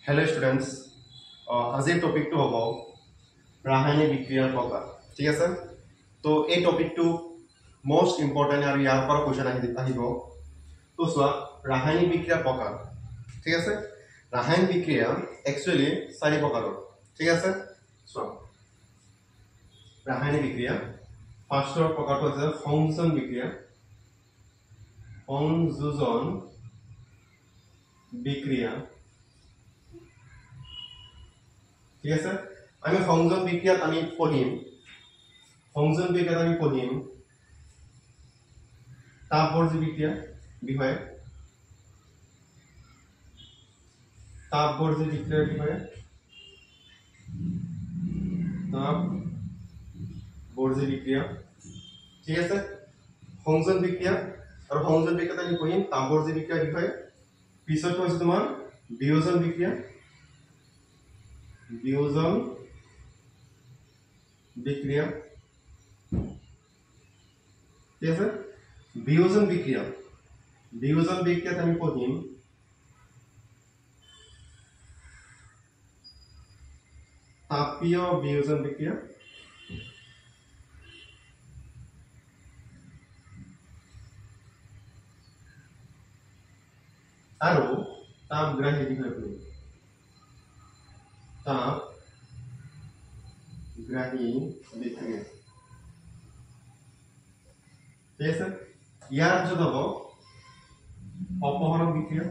Hello students, আজিৰ টপিকটো হ'ব ৰাসায়নিক বিক্ৰিয়াৰ প্ৰকাৰ। ঠিক আছে, তো এই টপিকটো মোস্ট ইম্পৰ্টেণ্ট আৰু ইয়াৰ পৰা কোৱেশ্চন আহিব। তো চোৱা, ৰাসায়নিক বিক্ৰিয়াৰ প্ৰকাৰ। ঠিক আছে, ৰাসায়নিক বিক্ৰিয়া একচুৱেলি 4 প্ৰকাৰৰ। ঠিক আছে, চোৱা, ৰাসায়নিক বিক্ৰিয়া ফাৰ্ষ্টৰ প্ৰকাৰটো হৈছে সংযোজন বিক্ৰিয়া। সংযোজন বিক্রিয়া। ঠিক আছে, আমি সংযোজন বিক্রিয়াত আমি পঢ়িম তাপবর্জ্য বিক্রিয়া বিষয়ে, তাপবর্জ্য বিক্রিয়ার বিষয়ে, তাপবর্জ্য বিক্রিয়া। ঠিক আছে, সংযোজন বিক্রিয়া আর সংযোজন বিক্রিয়াত আমি পঢ়িম তাপবর্জ্য বিক্রিয়ার বিষয়ে। পিছত হচ্ছে তোমার বিয়োজন বিক্রিয়া, বিয়োজন বিক্রিয়া। ঠিক আছে, বিয়োজন বিক্রিয়াত আমি পঢ়িম তাপীয় বিয়োজন বিক্রিয়া। আর তাপগ্রাহী বিষয় পড়িম, তাপগ্রাহী বিক্রিয়া। ঠিক আছে, ইয়ার পিছত হব অপহরণ বিক্রিয়া,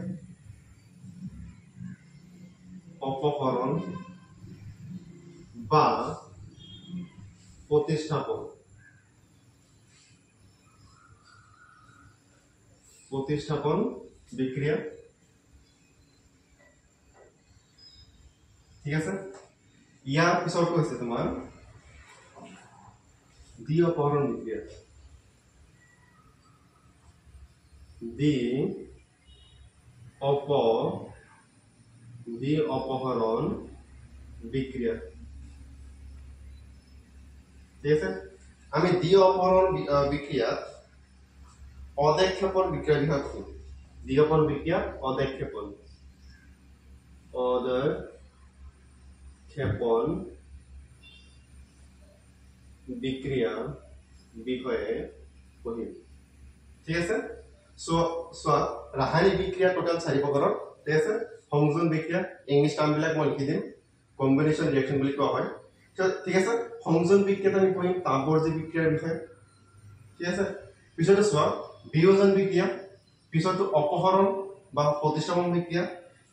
অপহরণ বা প্রতিস্থাপন। প্রতিস্থাপন বিক্রিয়া। ঠিক আছে, ইয়ার পিছত হচ্ছে তোমার দ্বি অপহরণ বিক্রিয়া, দ্বি অপহরণ বিক্রিয়া। ঠিক আছে, আমি দ্বি অপহরণ বিক্রিয়াত অদেক্ষেপণ বিক্রিয়া বিষয়ে পঢ়িম। দ্বি অপহরণ বিক্রিয়া অদেক্ষেপণ বিক্রিয়া বিষয়ে পঢ়িম। ঠিক আছে, চোৱা, ৰাসায়নিক বিক্ৰিয়া টোটাল 4 প্ৰকাৰৰ। ঠিক আছে, সংযোজন বিক্ৰিয়া, ইংলিশ টাৰ্মবিলাক মই লিখি দিম, কম্বিনেশন ৰিঅ্যাকশন বুলি কোৱা হয়। ঠিক আছে, সংযোজন বিক্ৰিয়াত আমি পঢ়িম তাপবৰ্জ্য বিক্ৰিয়াৰ বিষয়ে। ঠিক আছে, পিছতে চোৱা বিয়োজন বিক্রিয়া, পিছতো অপহরণ বা প্রতিস্থাপন বিক্রিয়া,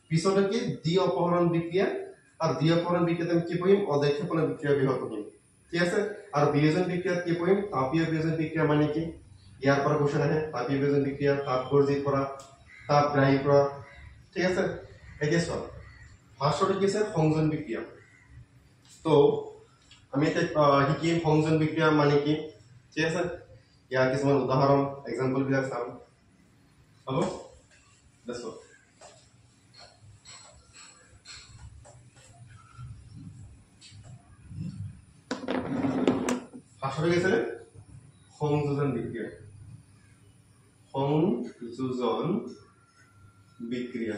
পিছতে কি দ্বি অপহরণ বিক্রিয়া, আর দ্বি অপহরণ বিক্রিয়াত আমি কি পঢ়িম অদেক্ষেপণ বিক্ৰিয়াৰ বিষয়ে পঢ়িম। ঠিক আছে, আৰ বিয়োজন বিক্ৰিয়াত কি পঢ়িম তাপীয় বিয়োজন বিক্ৰিয়া মানে কি, ইয়াৰ পৰা কোৱেশ্চন আহে। তাপীয় বিয়োজন বিক্ৰিয়া তাপবৰ্জ্যৰ পৰা, তাপগ্ৰাহীৰ পৰা। ঠিক আছে, এতিয়া চোৱা, ফাৰ্ষ্টতে কি আছে সংযোজন বিক্ৰিয়া। তো আমি এতিয়া শিকিম সংযোজন বিক্ৰিয়া মানে কি। ঠিক আছে, ইয়াৰ কিছুমান উদাহৰণ এক্সাম্পল বিলাক চাম। হ'ব, দেখো ফাৰ্স্টে গেছিলে সংযোজন বিক্ৰিয়া। সংযোজন বিক্ৰিয়া,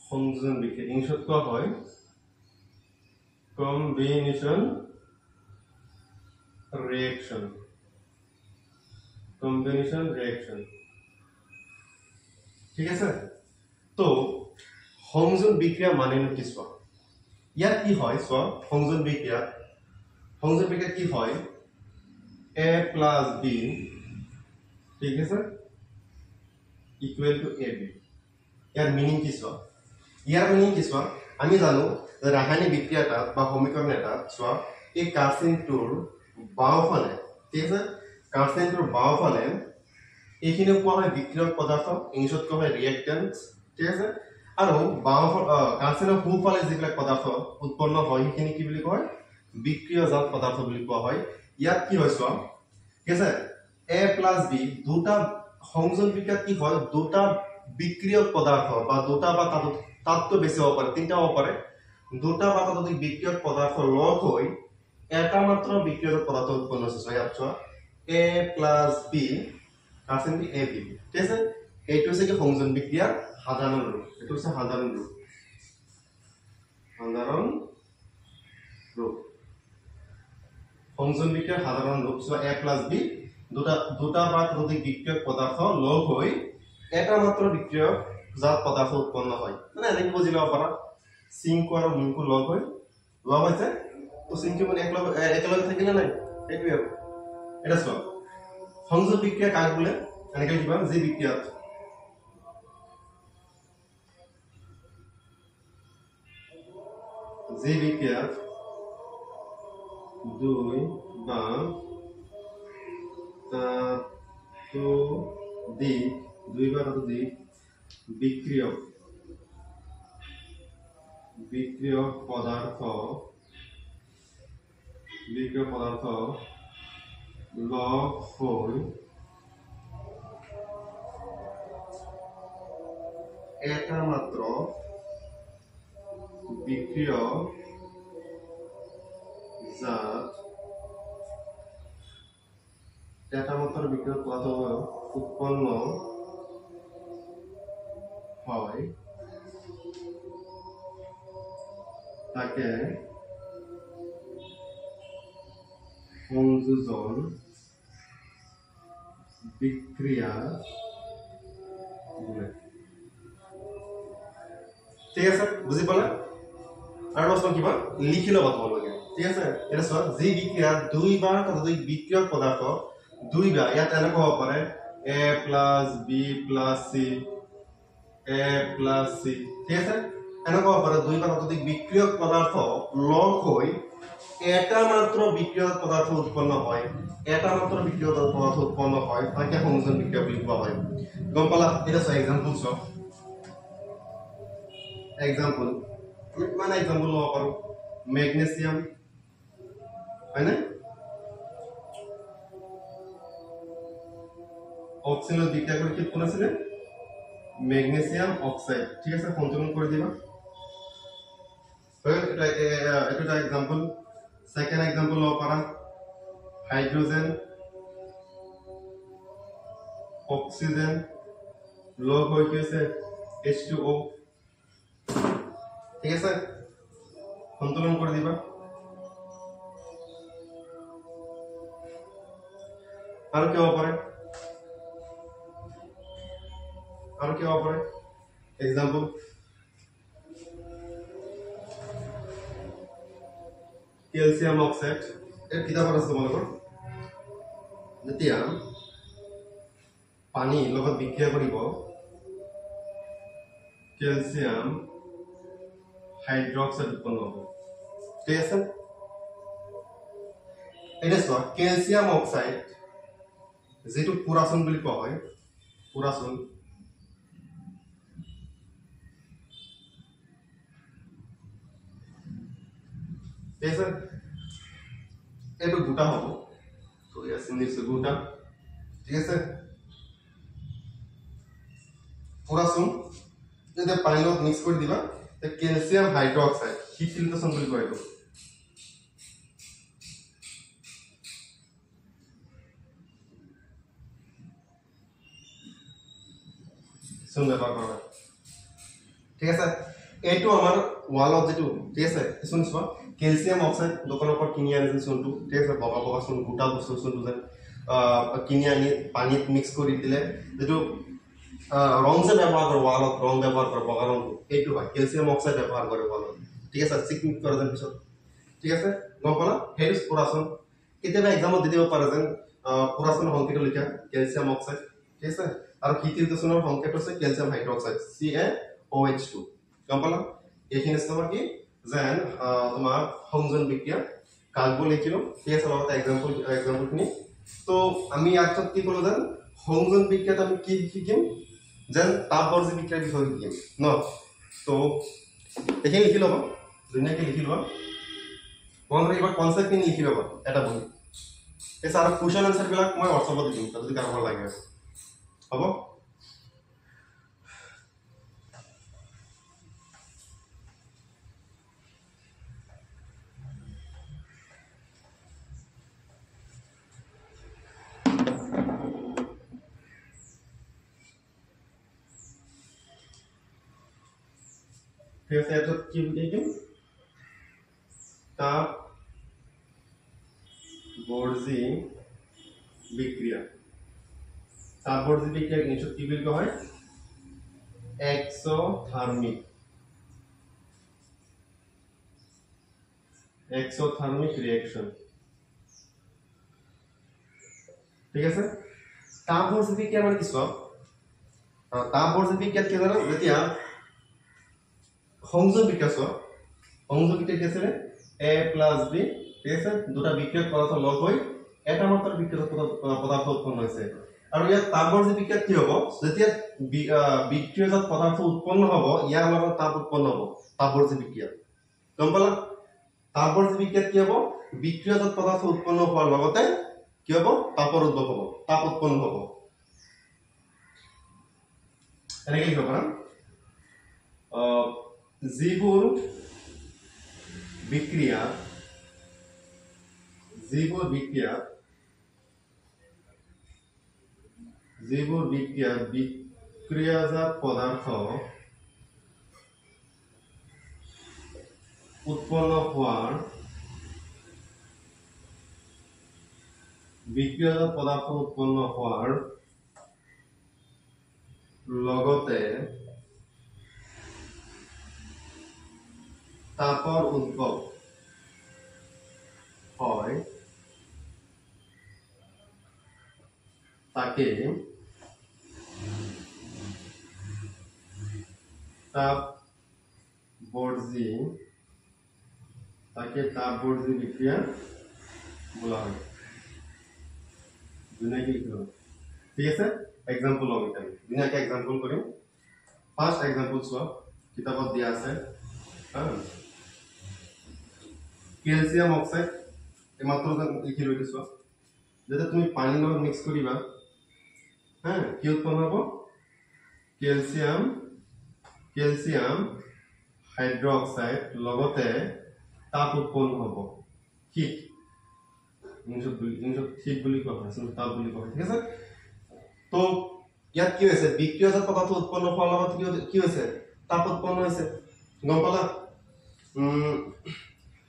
সংযোজন বিক্ৰিয়া ইংলিশত কোৱা হয় কম্বিনেশন ৰিঅ্যাকশন। Combination reaction. ঠিক আছে, তো সংযোজন বিক্ৰিয়া মানে কি চোৱা, ইয়াত কি হয় চোৱা, সংযোজন বিক্রিয়া কি হয় a plus b, ঠিক আছে, equal to ab। Year meaning কি চোৱা, আমি জানো যে ৰাসায়নিক বিক্ৰিয়া এটা বা সমীকৰণ এটা চোৱা, এই কাৰ্চিনটোৰ বাওঁফালে, ঠিক আছে, কাৰ্চিনটোৰ বাওঁফালে এইখিনি কোৱা হয় বিক্ৰিয়ক পদাৰ্থ, ইংলিশত কোৱা হয় ৰিঅ্যাকট্যান্স। ঠিক আছে, আৰু কাৰ্চিনৰ সোঁফালে যিবিলাক পদাৰ্থ উৎপন্ন হয় সেইখিনি কি বুলি কয় বিক্ৰিয়জাত পদাৰ্থ বুলি কোৱা হয়। ইয়াত কি হয় চোৱা, ঠিক আছে, a plus b দুটা সংযোজন বিক্রিয়াত কি হয়, দুটা বিক্রিয়ক পদার্থ বা দুটা বা তাতকৈ বেছি হ'ব পাৰে, তিনিটা হ'ব পাৰে, দুটা বা ততোধিক বিক্ৰিয়ক পদাৰ্থ লগ হৈ এটা মাত্ৰ বিক্ৰিয়ক পদাৰ্থ উৎপন্ন হৈছে। ইয়াত চোৱা a plus b কাৰ্চিন ab। ঠিক আছে, এইটো হৈছে কি সংযোজন বিক্ৰিয়াৰ সাধাৰণ ৰূপ এইটো হৈছে সাধাৰণ ৰূপ সংযোজন বিক্ৰিয়াৰ সাধাৰণ ৰূপ so a plus b দুটা বা ততোধিক বিক্ৰিয়ক পদাৰ্থ লগ হৈ এটা মাত্ৰ বিক্ৰিয়ক জাত পদাৰ্থ উৎপন্ন হয় মানে এনেকৈ বুজি লব পাৰা সিংকো আৰু মিংকো লগ হৈছে তো সিংকো মানে একেলগে থাকিলে নাই এইটোৱে এটা চোৱা সংযোজন বিক্রিয়া কাক বোলে এনেকৈ কিবা যি বিক্রিয়ক যি বিক্রিয়ক দুই বা ততোধিক দুই বা ততোধিক বিক্রিয়ক পদার্থ লগ হৈ এটা মাত্ৰ বিক্ৰিয়ক জাত এটা মাত্ৰ বিক্ৰিয়ক পদাৰ্থ উৎপন্ন হয় তাকে সংযোজন বিক্ৰিয়া বলে ঠিক আছে বুজি পালা আৰু বস্তু কিবা লিখি লবা তোমালোকে ঠিক আছে এটা চোৱা যি বিক্ৰিয়া দুই বা ততোধিক বিক্ৰিয়ক পদাৰ্থ দুই বা ইয়াত এনেকুৱা হ'ব পাৰে a plus b plus c ঠিক আছে এনেকুৱা হ'ব পাৰে দুই বা ততোধিক বিক্ৰিয়ক পদাৰ্থ লগ হৈ এটা মাত্ৰ বিক্ৰিয়ক পদাৰ্থ উৎপন্ন হয় এটা মাত্ৰ বিক্ৰিয়ক পদাৰ্থ উৎপন্ন হয় তাকে সংযোজন বিক্ৰিয়া বুলি কোৱা হয় গম পালা এটা চোৱা এক্সাম্পল চোৱা এক্সাম্পল মানে এক্সাম্পল লব পাৰো মেগনেসিয়াম হয় না অক্সিজেন বিক্রিয়া করে কি কোন আছে মেগনেসিয়াম অক্সাইড ঠিক আছে সন্তুলন করে দিবা এটা এক্সাম্পল সেকেন্ড এক্সাম্পল লব পারা হাইড্রোজেন অক্সিজেন লগ হৈ কি আছে H2O ঠিক আছে সন্তুলন করে দিবা আর কি হতে পারে এক্সাম্পল ক্যালসিয়াম অক্সাইড এর কিতাপ আছে তোমালোকৰ যেতিয়া পানী লগত বিক্ৰিয়া কৰিব ক্যালসিয়াম হাইড্ৰোক্সাইড উৎপন্ন হ'ব ঠিক আছে এটা চোৱা ক্যালসিয়াম অক্সাইড যেটো পুৰাচন বুলি কোৱা হয় পুৰাচন ঠিক আছে এইটো গোটা হ'ব তো ইয়াছে নিশ্চয় গোটা ঠিক আছে পুৰাচন যদি পানীৰ লগত মিক্স কৰি দিবা তে ক্যালসিয়াম হাইড্ৰোক্সাইড শীতলীকৰণ বুলি কয় এইটো ব্যৱহাৰ কৰা ঠিক আছে এইটো আমাৰ ওয়ালত যেটো ঠিক আছে শুন চোৱা ক্যালসিয়াম অক্সাইড দোকানৰ পৰা কিনি আনিছিল চোনটো ঠিক আছে বগা বগা চোন গোটা বস্তু চোনটো যে কিনি আনি পানীত মিক্স কৰি দিলে যেটো রং যে ব্যবহার করে ওয়ালত রং ব্যবহার করে বগা রং এইটো হয় ক্যালসিয়াম অক্সাইড ব্যবহার করে ওয়ালত ঠিক আছে সিকমিক করে দেন পিছত ঠিক আছে গম পালা হেৰিস পুৰাচন কেতিয়াবা এক্সামত দি দিব পাৰে যেন পুৰাচন সংকেত লিখা ক্যালসিয়াম অক্সাইড ঠিক আছে আৰু শীতলীকৰণৰ সংকেত আছে ক্যালসিয়াম হাইড্ৰোক্সাইড CaOH2 গম পালা এইখিনি তোমাৰ কি যেন তোমাৰ সংযোজন বিক্রিয়া কাগজ লিখিলো ঠিক আছে লগতে এক্সাম্পল খিনি তো আমি ইয়াত কি কলো যেন সংযোজন বিক্রিয়াত আমি কি শিকিম যেন তাপবৰ্জি বিক্ৰিয়াৰ বিষয়ে শিকিম ন তো এইখিনি লিখি লবা ধুনীয়াকৈ লিখি লবা মন ৰাখিবা কনসেপ্ট খিনি লিখি লবা এটা বহি এছাৰ কোৱেশ্চন আনসাৰ বিলাক মই WhatsApp-ত দিম যদি কাৰোবাৰ লাগে হ'ব ঠিক আছে এটা কি লিখিম তাপ বৰ্জি বিক্ৰিয়া তাপ বৰ্জি বিক্ৰিয়া ইংলিশত কি বুলি কোৱা হয় exothermic reaction ঠিক আছে তাপ বৰ্জি বিক্ৰিয়া মানে কি সব তাপ বৰ্জি বিক্ৰিয়া কি জানো যেতিয়া সংযোগ বিক্ৰিয়া সব সংযোগ বিক্ৰিয়া কি আছে a plus b ঠিক আছে দুটা বিক্ৰিয়ক পদাৰ্থ লগ হৈ এটা মাত্ৰা বিক্ৰিয়ক পদাৰ্থ উৎপন্ন হৈছে আৰু ইয়াত তাপ বৰ্জি বিক্ৰিয়া কি হ'ব যেতিয়া বিক্ৰিয়ক পদাৰ্থ উৎপন্ন হ'ব ইয়াৰ লগত তাপ উৎপন্ন হ'ব তাপ বৰ্জি বিক্ৰিয়া গম পালা তাপ বৰ্জি বিক্ৰিয়া কি হ'ব বিক্ৰিয়ক পদাৰ্থ উৎপন্ন হোৱাৰ লগতে কি হ'ব তাপৰ উদ্ভৱ হ'ব তাপ উৎপন্ন হ'ব এনেকৈ লিখিব পাৰা যিবোৰ বিক্ৰিয়া বিক্ৰিয়াজাত পদাৰ্থ উৎপন্ন হওয়াৰ লগতে তাপৰ উদ্ভৱ হয় তাকে তাপ বৰ্জি বিক্রিয়া বলা হয় দুনিয়াকে লিখো ঠিক আছে एग्जांपल লম এটা দুনিয়াকে एग्जांपल কৰিম ফাৰ্স্ট एग्जांपल চোৱা কিতাপত দিয়া আছে ক্যালসিয়াম অক্সাইড এইমাত্ৰ লিখি লৈ দিছো যেতিয়া তুমি পানীৰ লগত মিক্স কৰিবা হ্যাঁ কি উৎপন্ন হ'ব ক্যালসিয়াম হাইড্ৰোক্সাইড লগতে তাপ উৎপন্ন হ'ব হিট হিট বুলি কোৱা হয় তাপ বুলি কোৱা হয় ঠিক আছে তো ইয়াত কি হৈছে বিক্ৰিয়াজাত পদাৰ্থ উৎপন্ন হোৱাৰ লগত কি হৈছে তাপ উৎপন্ন হৈছে গম পালা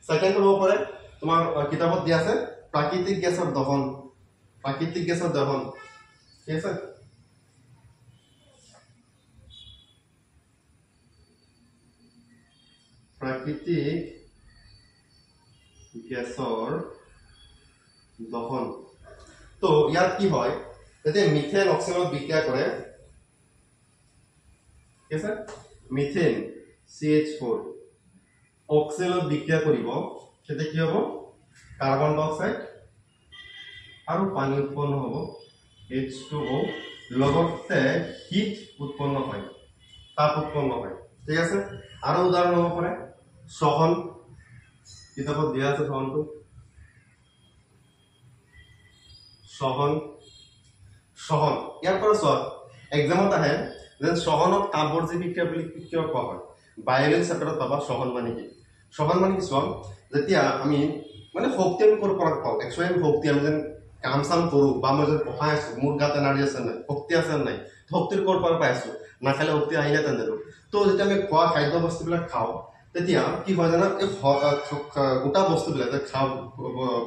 সেকেন্ড হ'ব পাৰে তোমাৰ কিতাপত দিয়া আছে প্ৰাকৃতিক গেছৰ দহন ঠিক আছে প্ৰাকৃতিক গেছৰ দহন তো ইয়াত কি হয় যেতিয়া মিথেন অক্সিজেনত বিক্ৰিয়া কৰে ঠিক আছে মিথেন CH4 অক্সিজেনত বিক্ৰিয়া কৰিব তেতিয়া কি হ'ব কাৰ্বন ডাই অক্সাইড আৰু পানী উৎপন্ন হ'ব H2O লগতে হিট উৎপন্ন হয় তাপ উৎপন্ন হয় ঠিক আছে আৰু উদাহৰণ হ'ব পাৰে শহন কিতাপত দিয়া আছে শহন ইয়াৰ পৰা চোৱা এক্সামত আহে যে শহনক তাপ বৰ্জি বিক্ৰিয়া বুলি কিয় কোৱা হয় বায়োলজি চেপ্টাৰত পাবা শহন মানে কি চোৱা যেতিয়া আমি মানে শক্তি আমি ক'ৰ পৰা পাওঁ একচুৱেলি শক্তি আমি যেন কাম চাম কৰোঁ বা মই যেন পঢ়াই আছোঁ মোৰ গাত এনাৰ্জি আছে নাই শক্তি আছে নাই শক্তিৰ ক'ৰ পৰা পাই আছোঁ নাখালে শক্তি আহিলে তেনেদৰে তো যেতিয়া আমি খোৱা খাদ্য বস্তুবিলাক খাওঁ তেতিয়া কি হয় জানা এই গোটা বস্তুবিলাক যে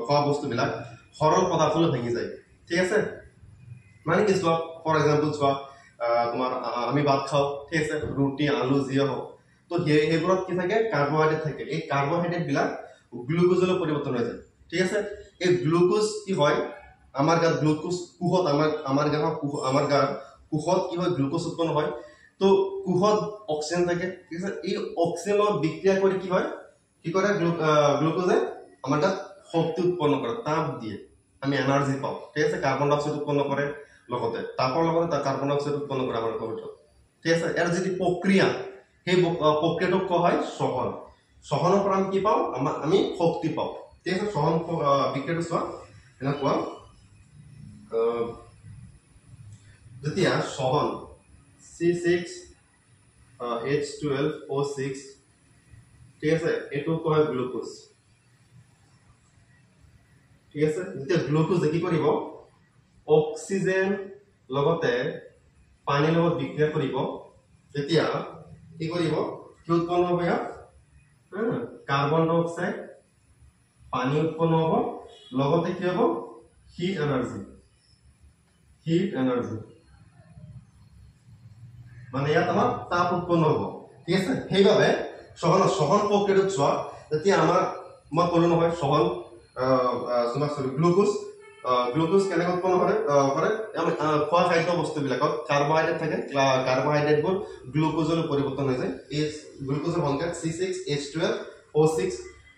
খোৱা বস্তুবিলাক সৰল পদাৰ্থলৈ ভাঙি যায় ঠিক আছে মানে কি চোৱা ফৰ এক্সাম্পল চোৱা তোমাৰ আমি ভাত খাওঁ ঠিক আছে ৰুটি আলু যিয়ে হওক তো সেইবোৰত কি থাকে কাৰ্বহাইড্ৰেট থাকে এই কাৰ্বহাইড্ৰেট বিলাক গ্লুকোজলৈ পৰিৱৰ্তন হৈ যায় ঠিক আছে এই গ্লুকোজ কি হয় আমাৰ গাত গ্লুকোজ কোষত আমাৰ গাত কোষত কি হয় গ্লুকোজ উৎপন্ন হয় তো কোষত অক্সিজেন থাকে ঠিক আছে এই অক্সিজেনৰ বিক্ৰিয়া কৰি কি হয় কি কৰে গ্লুকোজে আমাৰ গাত শক্তি উৎপন্ন কৰে তাপ দিয়ে আমি এনাৰ্জি পাওঁ ঠিক আছে কাৰ্বন ডাই অক্সাইড উৎপন্ন কৰে লগতে তাপৰ লগতে কাৰ্বন ডাই অক্সাইড উৎপন্ন কৰে আমাৰ শৰীৰত ঠিক আছে ইয়াৰ যিটো প্ৰক্ৰিয়া সেই প্ৰক্ৰিয়াটোক কোৱা হয় শহনৰ পৰা আমি কি পাওঁ আমি শক্তি পাওঁ ঠিক আছে শহন বিক্ৰিয়াটো চোৱা এনেকুৱা যেতিয়া শহন C6H12O6 ঠিক আছে এইটো কোৱা হয় গ্লুকোজ ঠিক আছে যেতিয়া গ্লুকোজ কি কৰিব অক্সিজেন লগতে পানীৰ লগত বিক্ৰিয়া কৰিব তেতিয়া কি কৰিব কি উৎপন্ন হ'ব ইয়াত কাৰ্বন ডাই অক্সাইড পানী উৎপন্ন হ'ব লগতে কি হ'ব হিট এনাৰ্জি মানে ইয়াত আমাৰ তাপ উৎপন্ন হ'ব ঠিক আছে সেইভাবে সহন প্ৰক্ৰিয়াটো চোৱা যেতিয়া আমাৰ মই ক'লো নহয় সহন গ্লুকোজ কেনেকৈ উৎপন্ন কৰে খোৱা খাদ্য বস্তুবিলাকত কাৰ্বহাইড্ৰেট থাকে কাৰ্বহাইড্ৰেটবোৰ গ্লুকোজলৈ পৰিৱৰ্তন হৈ যায় এই গ্লুকোজৰ সংখ্যা C6H12O6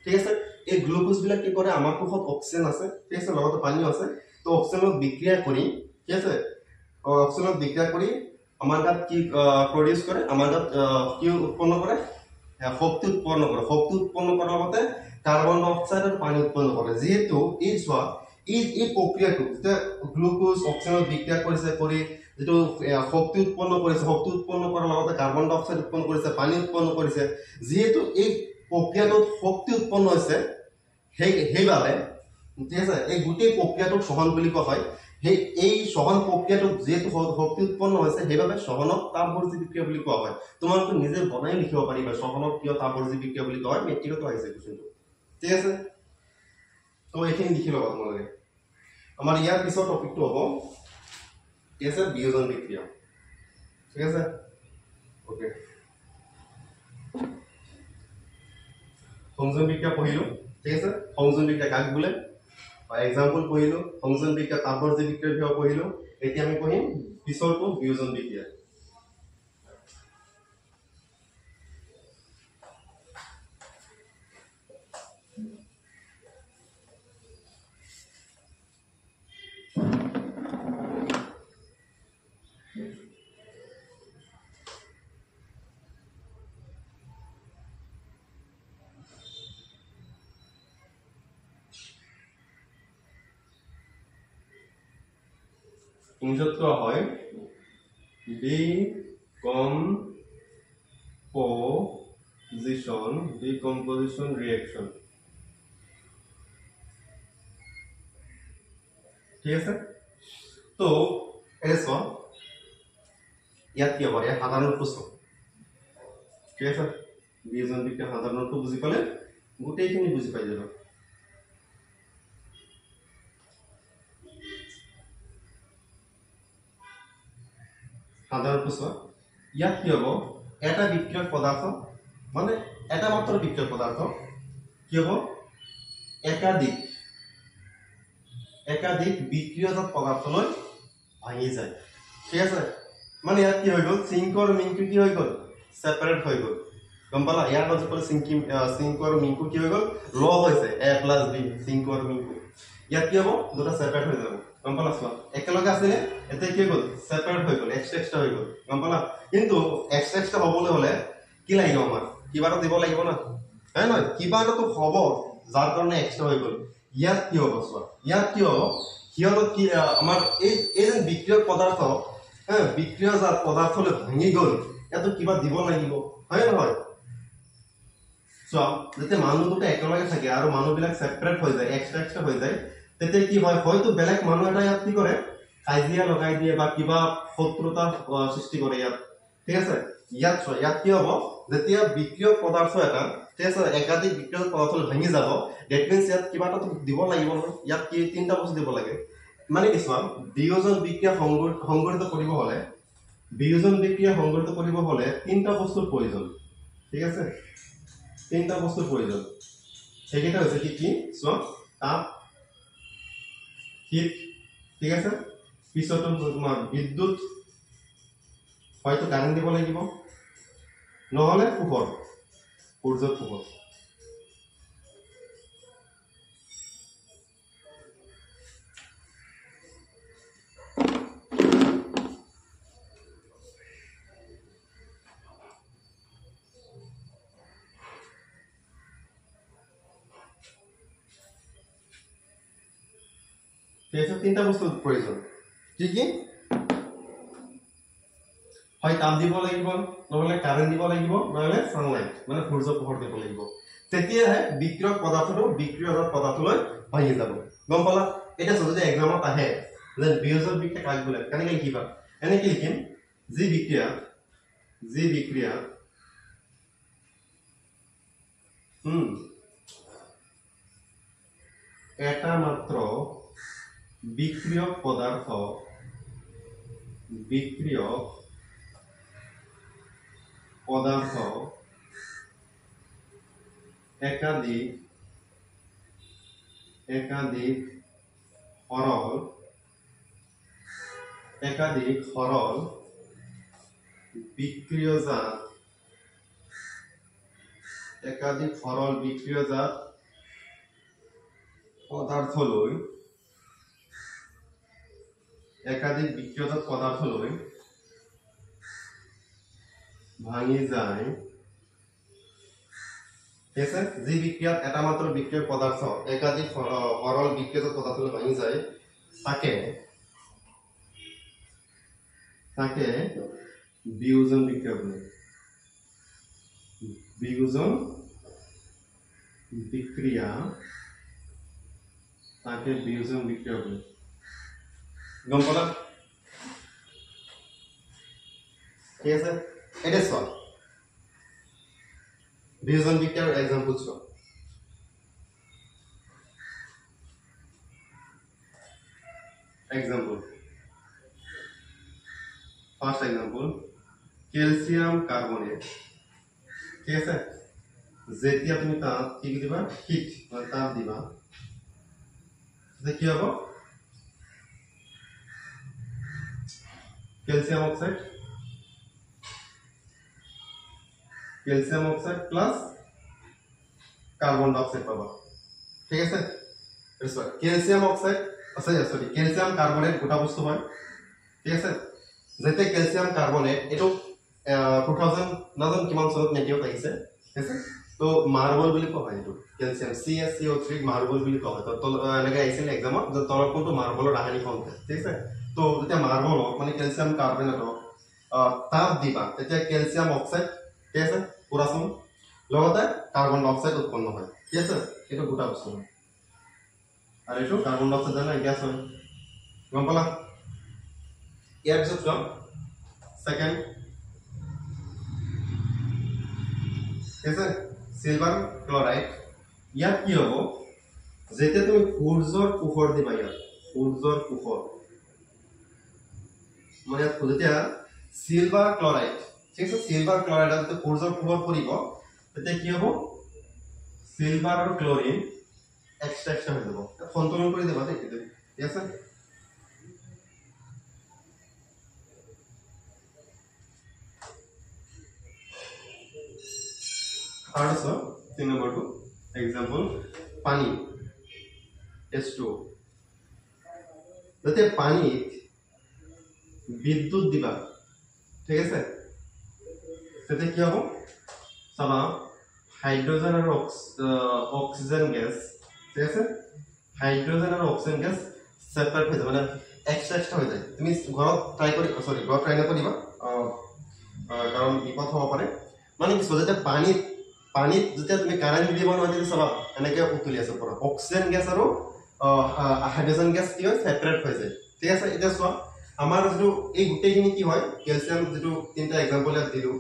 ঠিক আছে এই গ্লুকোজবিলাক কি কৰে আমাৰ কোষত অক্সিজেন আছে ঠিক আছে লগতে পানীও আছে তো অক্সিজেনত বিক্ৰিয়া কৰি ঠিক আছে অক্সিজেনত বিক্ৰিয়া কৰি আমাৰ তাত কি প্ৰডিউস কৰে আমাৰ তাত কি উৎপন্ন কৰে শক্তি উৎপন্ন কৰাৰ লগতে কাৰ্বন ডাই অক্সাইড আৰু পানী উৎপন্ন কৰে যেহেতু এই চোৱা এই প্ৰক্ৰিয়াটো যে গ্লুকোজ অক্সিজেনত বিক্ৰিয়া কৰিছে কৰি যেটো শক্তি উৎপন্ন কৰাৰ লগতে কাৰ্বন ডাই অক্সাইড উৎপন্ন কৰিছে পানী উৎপন্ন কৰিছে যেহেতু এই প্ৰক্ৰিয়াটোত শক্তি উৎপন্ন হৈছে সেইবাবে ঠিক আছে এই গোটেই প্ৰক্ৰিয়াটোক সহন বুলি কোৱা হয় এই সহন প্ৰক্ৰিয়াটোত যেহেতু শক্তি উৎপন্ন হৈছে সেইবাবে সহনক তাপবৰ্জি বিক্ৰিয়া বুলি কোৱা হয় তোমালোকে নিজে বনাই লিখিব পাৰিবা সহনক কিয় তাপবৰ্জি বিক্ৰিয়া বুলি কোৱা হয় মেট্ৰিকতো আহিছে কোৱেশ্চনটো ঠিক আছে তো এইখিনি লিখি লবা তোমালোকে আমাৰ ইয়াৰ পিছৰ টপিকটো হ'ব ঠিক আছে বিয়োজন বিক্ৰিয়া ঠিক আছে ওকে সংযোজন বিক্ৰিয়া পঢ়িলো ঠিক আছে সংযোজন বিক্ৰিয়া কাক বোলে এক্সাম্পল পঢ়িলো সংযোজন বিক্ৰিয়া তাপবৰ্জি বিক্ৰিয়াৰ বিষয়ে পঢ়িলো এতিয়া আমি পঢ়িম পিছৰটো বিয়োজন বিক্ৰিয়া ইংলিছত কোৱা হয় decomposition reaction ঠিক আছে তো এসো ইয়াত কি হ'ব ইয়াত সাধাৰণ প্ৰশ্ন ঠিক আছে বিয়োজন বিক্ৰিয়া সাধাৰণটো বুজি পালে গোটেইখিনি বুজি পাই যাব সাধারণ প্রশ্ন ইয়াত কি হব এটা বিক্রিয়ক পদার্থ মানে এটা মাত্র বিক্রিয়ক পদার্থ কি হব একাধিক বিক্রিয়জাত পদার্থলৈ ভাঙি যায় ঠিক আছে মানে ইয়াত কি হৈ গল সিঙ্ক আৰু মিঙ্কু কি হৈ গল সেপাৰেট হৈ গল গম পালা ইয়াৰ মাজত পৰে সিঙ্ক আৰু মিঙ্কু কি হৈ গল ল হৈছে a + b সিঙ্ক আৰু মিঙ্কু ইয়াত কি হব দুটা সেপাৰেট হৈ যাব গম পালা চোৱা একেলগে আছে এতে কি গল সেপারেট হৈ গল এক্সট্রা হৈ গল গম পালা কিন্তু এক্সট্রা হ'বলৈ হলে কি লাগিব আমাৰ কিবাটো দিব লাগিব না হয় নহয় কিবাটো হ'ব যাৰ কাৰণে এক্সট্ৰা হৈ গল ইয়াত কি হ'ব চোৱা ইয়াত কি হ'ব হিয়ত কি আমাৰ এই যেন বিক্ৰিয়ক পদাৰ্থ বিক্ৰিয়জাত পদাৰ্থলৈ ভাঙি গল ইয়াতো কিবা দিব লাগিব হয় নহয় চোৱা যেতিয়া মানুহ দুটা একেলগে থাকে আৰু মানুহবিলাক সেপারেট হৈ যায় এক্সট্রা হৈ যায় তেতে কি হয় হয়তো বেলেগ মানুহ এটা ইয়াত কি কৰে কাজিয়া লগাই দিয়ে বা কিবা শত্ৰুতা সৃষ্টি কৰে ইয়াত ঠিক আছে ইয়াত কি হ'ব যেতিয়া বিক্ৰিয়ক পদাৰ্থ এটা ঠিক আছে একাধিক বিক্ৰিয়ক পদাৰ্থলৈ ভাঙি যাব দ্যাট মিন্স ইয়াত কিবাটা দিব লাগিব নহয় ইয়াত কি তিনটা বস্তু দিব লাগে মানে কিছুমান বিয়োজন বিক্রিয়া সংগঠিত কৰিব হলে তিনটা বস্তুৰ প্ৰয়োজন ঠিক আছে তিনটা বস্তুৰ প্ৰয়োজন সেইকেইটা হৈছে কি চোৱা তাপ হিট ঠিক আছে পিছতো তোমাৰ বিদ্যুৎ হয়তো কাৰেন্ট দিব লাগিব নহলে পোহৰ সূৰ্যৰ পোহৰ এইটো তিনটা বস্তুৰ প্ৰয়োজন কি হয় তাপ দিব লাগিব নহলে কাৰেন্ট দিব লাগিব নহলে সানলাইট মানে সূৰ্য পোহৰ দিব লাগিব তেতিয়াহে বিক্ৰিয়ক পদাৰ্থলৈ ভাঙি যাব গম পালা এটা যদি এক্সামত আহে যে বিয়োজন বিক্রিয়া কাক বোলে কেনেকৈ লিখিবা এনেকৈ লিখিম যি বিক্রিয়া এটা মাত্র বিক্রিয়ক পদার্থ একাধিক সরল বিক্রিয়জাত পদার্থ লৈ ভাঙি যায় ঠিক আছে যি বিক্রিয়াত এটা মাত্র বিক্রিয়ক পদার্থ একাধিক সরল বিক্রিয়জাত পদার্থ লৈ ভাঙি যায় তাকে বিয়োজন বিক্রিয়া বলে বিয়োজন বিক্রিয়া বলে গম পালা ঠিক আছে এটা সল বিয়োজন বিক্রিয়ার एग्जांपल চল example first example calcium carbonate ঠিক আছে যেতিয়া তুমি তাপ কি দিবা হিট মানে তাপ দিবা কি হবে calcium oxide plus carbon dioxide पाबा ठीक আছে calcium oxide sorry calcium carbonate গোটা বস্তু হয় ঠিক আছে যেতে कैल्शियम कार्बोनेट এটো 2000 নাজন কিমান চনত নেটিও পাইছে ঠিক আছে তো মার্বল বুলি কোৱা হয় এটো कैल्शियम CaCO3 মাৰ্বল বুলি কোৱা হয় তো এনেকে আইছিল एग्जामত যে তলৰ কোনটো মাৰ্বলৰ ৰাসায়নিক সংকেত ঠিক আছে তো যেতিয়া মার্বল মানে कैल्शियम कार्बोनेट তাপ দিবা তেতিয়া कैल्शियम ऑक्साइड ঠিক আছে পুরা সম লগতে কার্বন ডাইঅক্সাইড উৎপন্ন হয় ঠিক আছে এটো গোটা বস্তু হয় আর এটো কার্বন ডাইঅক্সাইড জানা গ্যাস হয় গম পালা ইয়ার পিছত সেকেন্ড ঠিক আছে সিলভার ক্লোরাইড ইয়াত কি হবো যেতে তুমি সূৰ্যৰ পোহৰ দিবা ইয়াত সূৰ্যৰ পোহৰ মানে যেতিয়া সিলভাৰ ক্লোৰাইড ঠিক আছে সিলভাৰ ক্লোৰাইড যদি সূৰ্যৰ পোহৰ পৰিব তেতিয়া কি হ'ব সিলভাৰ আৰু ক্লোৰিন এক্সট্ৰা হৈ যাব সন্তুলন কৰি দিবা ঠিক আছে আর সো 3 নম্বর 2 एग्जांपल পানি H2O যাতে পানিত বিদ্যুৎ দিবা ঠিক আছে সেটা কি হবে সাবা হাইড্রোজেন আর অক্সিজেন গ্যাস ঠিক আছে হাইড্রোজেন আর অক্সিজেন গ্যাস সেপারেট হয়ে যায় মানে এক্সট্রা হয়ে যায় তুমি ঘৰত ট্ৰাই কৰি সৰি ঘৰত ট্ৰাই নকৰিবা কাৰণ বিপদ হ'ব পাৰে মানে কি যেতে পানীত যেতিয়া তুমি কাৰেন্ট দিব নোৱাৰিলে চাবা এনেকে উতলি আছে পৰা অক্সিজেন গ্যাস আৰু হাইড্ৰোজেন গ্যাস কি হয় সেপাৰেট হৈ যায় ঠিক আছে এটা চোৱা আমাৰ যেটো এই গুটেখিনি কি হয় ক্যালসিয়াম যেটো তিনটা एग्जांपल দিলো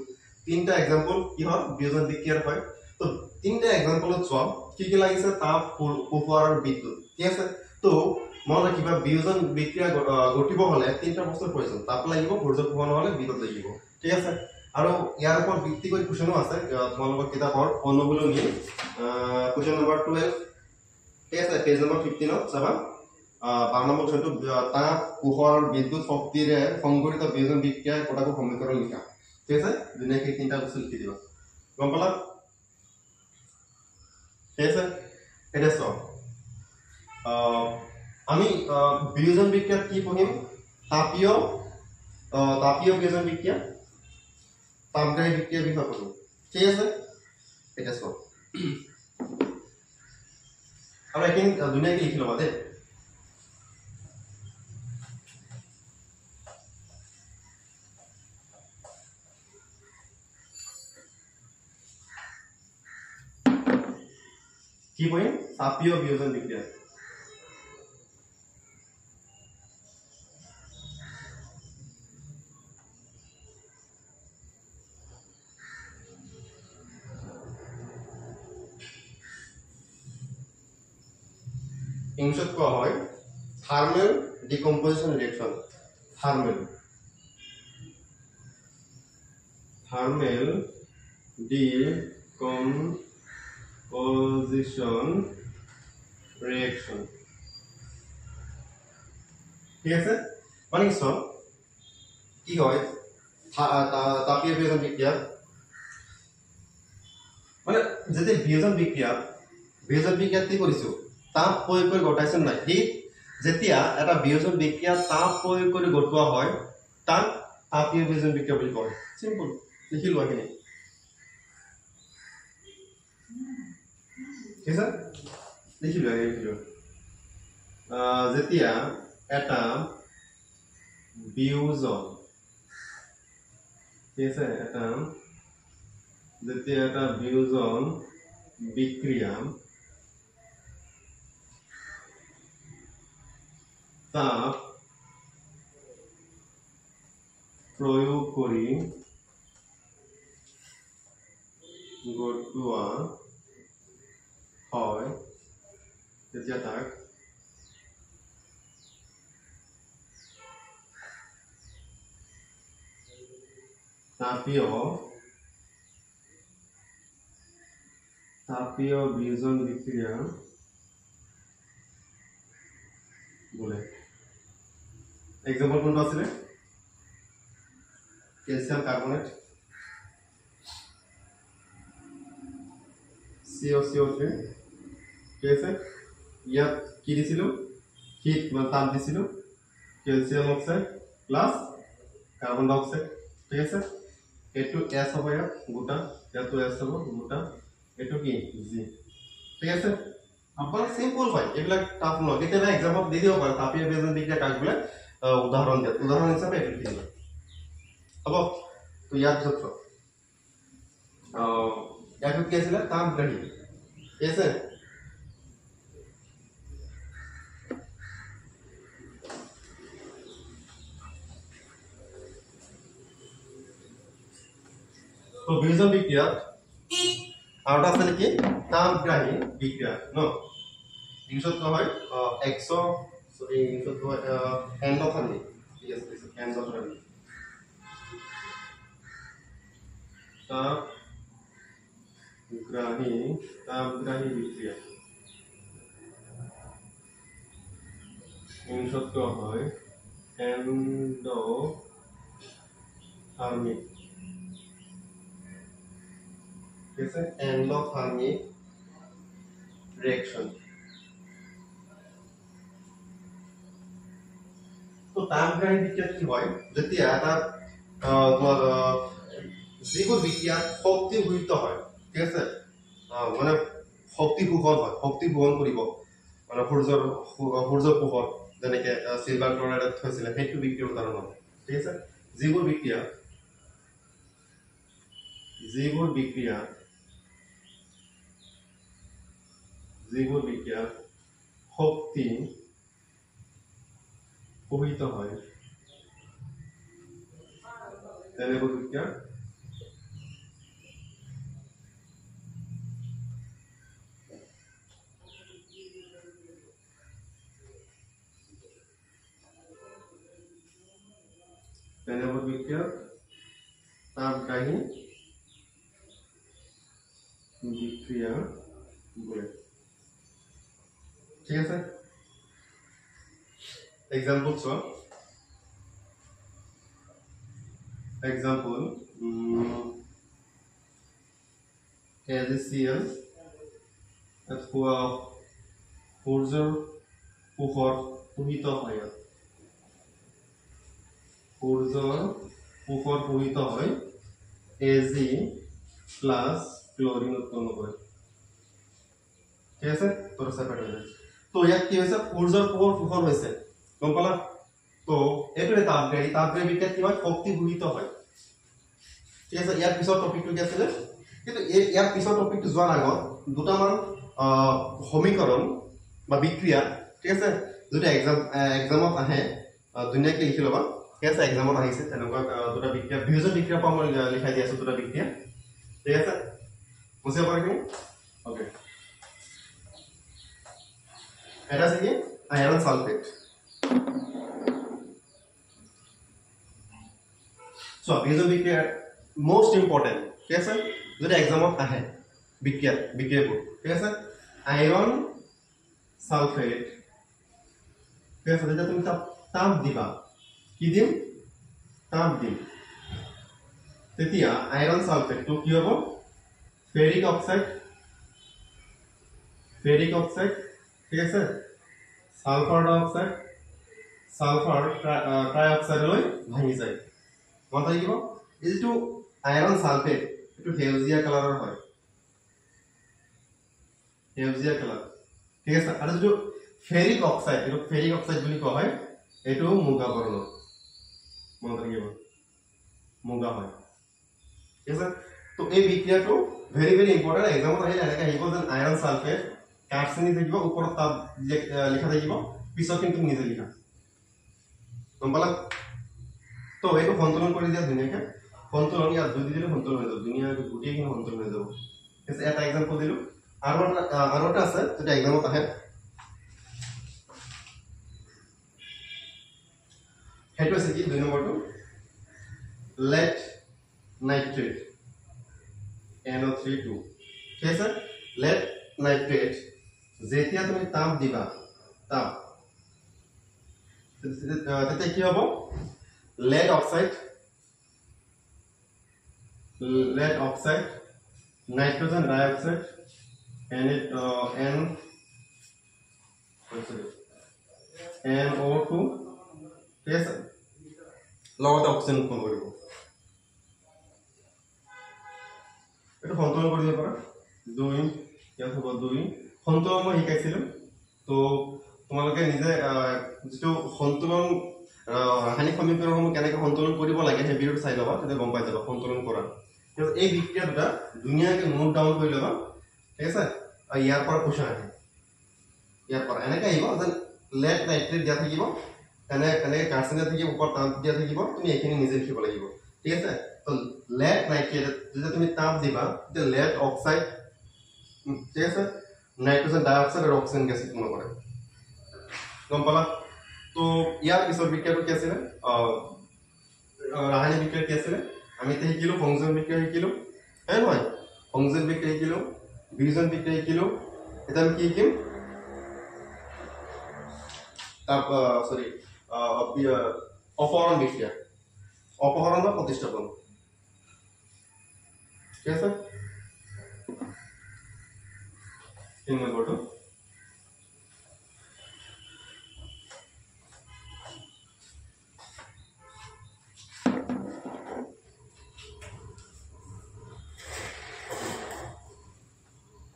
তিনটা एग्जांपल কি হয় বিয়োজন বিক্ৰিয়াৰ হয় তো তিনটা एग्जांपलত চোৱা কি কি লাগিছে তাপ পোহৰ আৰু বিদ্যুৎ ঠিক আছে তো মনে কিবা বিয়োজন বিক্ৰিয়া ঘটিব হলে তিনটা বস্তুৰ প্ৰয়োজন তাপ লাগিব সূৰ্যৰ পোহৰ নহলে বিদ্যুৎ লাগিব ঠিক আছে আৰু ইয়াৰ ওপৰত ভিত্তি কৰি কোৱেশ্চনো আছে তোমালোকৰ কিতাপৰ অনুবলনী কোৱেশ্চন নম্বৰ 12 ঠিক আছে পেজ নম্বৰ 15 চাবা 12 নম্বৰ কোৱেশ্চনটো তাপ পোহৰ বিদ্যুৎ শক্তিৰে সংঘটিত বিয়োজন বিক্ৰিয়া কোটাকো সমীকৰণ লিখা ঠিক আছে দুনিয়াকে তিনটা বস্তু লিখি দিবা গম পালা ঠিক আছে এটা সব আমি বিয়োজন বিক্রিয়া কি পঢ়িম তাপীয় বিয়োজন বিক্রিয়া তাপগ্রাহী বিক্রিয়া বিষয় পঢ়িম ঠিক আছে এটা সব আমরা এখানে দুনিয়াকে লিখি লবা দে কি পঢ়িম তাপীয় বিয়োজন বিক্রিয়া ইংলিছত কোৱা হয় থাৰ্মেল ডিকম্পোজিশন ৰিয়েকশন থাৰ্মেল ডিকম্পোজিশন ৰিয়েকশন ঠিক আছে মানে কি হয় তাপীয় বিয়োজন বিক্ৰিয়া মানে যদি বিয়োজন বিক্ৰিয়া কি কৰিছো তাপ প্ৰয়োগ কৰি ঘটাইছে নাই এই যেতিয়া এটা বিয়োজন বিক্ৰিয়া তাপ প্ৰয়োগ কৰি ঘটোৱা হয় তাক তাপীয় বিয়োজন বিক্রিয়া বুলি কয় সিম্পল লিখিলো এখিনি ঠিক আছে লিখিলো যেতিয়া এটা বিয়োজন ঠিক আছে যেতিয়া এটা বিয়োজন বিক্রিয়া তাপ প্রয়োগ কৰি ঘটোৱা হয় তেতিয়া তাক তাপীয় বিয়োজন বিক্রিয়া বলে এক্সাম্পল কোনটো আছিল ক্যালসিয়াম কার্বনেট CO3 ঠিক আছে ইয়াত কি দিছিল হিট মানে তাপ দিছিল ক্যালসিয়াম অক্সাইড প্লাস কার্বন ডাই অক্সাইড ঠিক আছে এটো S হ'ব ইয়াত গোটা ইয়াতো S হ'ব গোটা এটো কি G ঠিক আছে আপনার সিম্পল ভাই এগুলা টাফ নয় কেতিয়াবা এক্সামত দি দিব পারে তাপীয় বিয়োজন বিক্রিয়া কাকগুলা উদাহরণ দিয়াত উদাহরণ হিসাবে এটো দিল হ'ব তো ইয়াত যত ইয়াত কি আছিল তাপগ্ৰাহী ঠিক আছে তো বিয়োজন বিক্ৰিয়া আৰ ওটা আছে কি তাপগ্ৰাহী বিক্ৰিয়া নো ইংলিশত কোৱা হয় ইংলিশত কোৱা এন্ডোথাৰ্মি ঠিক আছে এন্ডোথাৰ্মি তাপগ্ৰাহী বিক্ৰিয়া ইংলিশত কোৱা হয় এন্ডোথাৰ্মি ঠিক আছে এন্ডোথাৰ্মিক ৰিঅ্যাকশন তো তাপগ্ৰাহী বিক্ৰিয়া কি হয় যেতিয়া এটা তোমাৰ যিবোৰ বিক্ৰিয়া শক্তি গৃহীত হয় ঠিক আছে মানে শক্তি শোষণ কৰিব মানে সূৰ্যৰ পোহৰ যেনেকে সিলভাৰ ক্লোৰাইডত হৈছিল সেইটো বিক্ৰিয়াৰ উদাহৰণ হয় ঠিক আছে যিবোৰ বিক্ৰিয়া শক্তি শোষিত হয় তেনেবোৰ বিক্ৰিয়া তাপগ্ৰাহী বিক্ৰিয়া বলে ঠিক আছে এক্সাম্পল সো AgCl সূৰ্যৰ পোহৰ শোষিত হয় Ag প্লাস ক্লোৰিন উৎপন্ন কৰে ঠিক আছে তোৰ সেপাৰেট হয়ে যায় তো ইয়াত কি হইছে সূৰ্যৰ পোহৰ শোষণ হৈছে গম পালা তো এটোৰে তাপগ্ৰাহী বিক্ৰিয়া কি হয় শক্তি গৃহীত হয় ঠিক আছে ইয়াৰ পিছৰ টপিকটো কি আছিল কিন্তু ইয়াৰ পিছৰ টপিকটো যোৱাৰ আগত দুটামান সমীকৰণ বা বিক্রিয়া ঠিক আছে যদি এক্সামত আহে দুনিয়াকে লিখি লবা ঠিক আছে এক্সামত আহিছে তেনেকুৱা দুটা বিক্ৰিয়া বিয়োজন বিক্ৰিয়া পৰা মই লিখাই দি আছো দুটা বিক্ৰিয়া ঠিক আছে বুঝিব পাৰিবি ওকে এটা আছে কি আয়ৰন সালফেট সো বিজো বিক্ৰিয়া মোস্ট ইম্পৰ্টেন্ট ঠিক আছে যদি এক্সামত আহে বিক্ৰিয়াবোৰ ঠিক আছে আয়রন সালফেট ঠিক আছে যেতিয়া তুমি তাপ দিবা কি দিম তাপ দিম তেতিয়া আয়রন সালফেটটো কি হ'ব ফেরিক অক্সাইড ঠিক আছে সালফার ডাইঅক্সাইড সালফার ট্রাইঅক্সাইড লৈ ভাঙি যায় মনত ৰাখিব এই যেটো আয়ৰন সালফেট এটো হেউজিয়া কালাৰৰ হয় হেউজিয়া কালাৰ ঠিক আছে আৰু যেটো ফেৰিক অক্সাইড বুলি কোৱা হয় এটো মুগা বৰ্ণৰ মনত ৰাখিব মুগা হয় ঠিক আছে তো এই বিক্ৰিয়াটো ভেৰি ভেৰি ইম্পৰ্টেন্ট এক্সামত আহিলে এনেকা আহিব যেন আয়ৰন সালফেট কাৰ্বনি থাকিব ওপৰত তাপ লিখা থাকিব পিছত কিন্তু নিজে লিখা গম পালা তো এইটো সন্তুলন কৰি দিয়া ধুনীয়াকে সন্তুলন ইয়াত দুই দিলে সন্তুলন হৈ যাব দুনিয়াৰ গোটেইখিনি সন্তুলন হৈ যাব ঠিক আছে এটা এক্সাম্পল দিলো আৰু এটা আছে যেটা এক্সামত আহে সেইটো আছে কি দুই নম্বৰটো lead nitrate NO3 2 ঠিক আছে lead nitrate যেতিয়া তুমি তাপ দিবা তাপ তেতিয়া কি হ'ব lead oxide nitrogen dioxide NO2 ঠিক আছে লগতে অক্সিজেন উৎপন্ন কৰিব এটা সন্তুলন কৰি দিব পাৰা দুই ইয়াত হ'ব দুই সন্তুলন মই শিকাইছিলো তো তোমালোকে নিজে যেটো সন্তুলন রাসায়নিক সমীকৰণসমূহ কেনেকৈ সন্তুলন কৰিব লাগে সেই ভিডিঅটো চাই লবা তেতিয়া গম পাই যাবা সন্তুলন কৰা এই বিক্ৰিয়া দুটা ধুনীয়াকৈ নোট ডাউন কৰি লবা ঠিক আছে আৰু ইয়াৰ পৰা কোৱেশ্চন আহে ইয়াৰ পৰা এনেকৈ আহিব যেন lead nitrate দিয়া থাকিব এনেকৈ কাৰ্বন দিয়া থাকিব ওপৰত তাপ দিয়া থাকিব তুমি এইখিনি নিজে লিখিব লাগিব ঠিক আছে তো lead nitrate যেতিয়া তুমি তাপ দিবা তেতিয়া lead oxide ঠিক আছে নাইট্রোজেন ডাইঅক্সাইড আৰু অক্সিজেন গেছ উৎপন্ন কৰে গম পালা তো ইয়াৰ পিছৰ বিক্ৰিয়াটো কি আছিল ৰাসায়নিক বিক্রিয়া কি আছিল আমি তে শিকিলো সংযোজন বিক্রিয়া শিকিলো হ্যাঁ নহয় সংযোজন বিক্রিয়া শিকিলো বিয়োজন বিক্রিয়া শিকিলো এটা আমি কি শিকিম অপহরণ বিক্রিয়া অপহরণ বা প্রতিস্থাপন ঠিক আছে 3 নম্বৰটো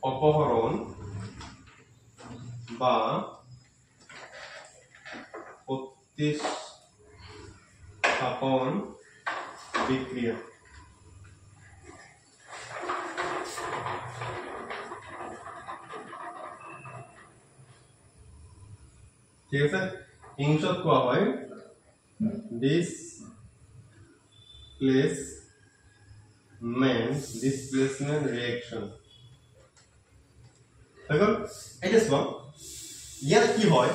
অপহৰণ বা প্ৰতিস্থাপন বিক্ৰিয়া ঠিক আছে ইংলিশত কোৱা হয় displacement reaction দেখুন এটা চোৱা ইয়াত কি হয়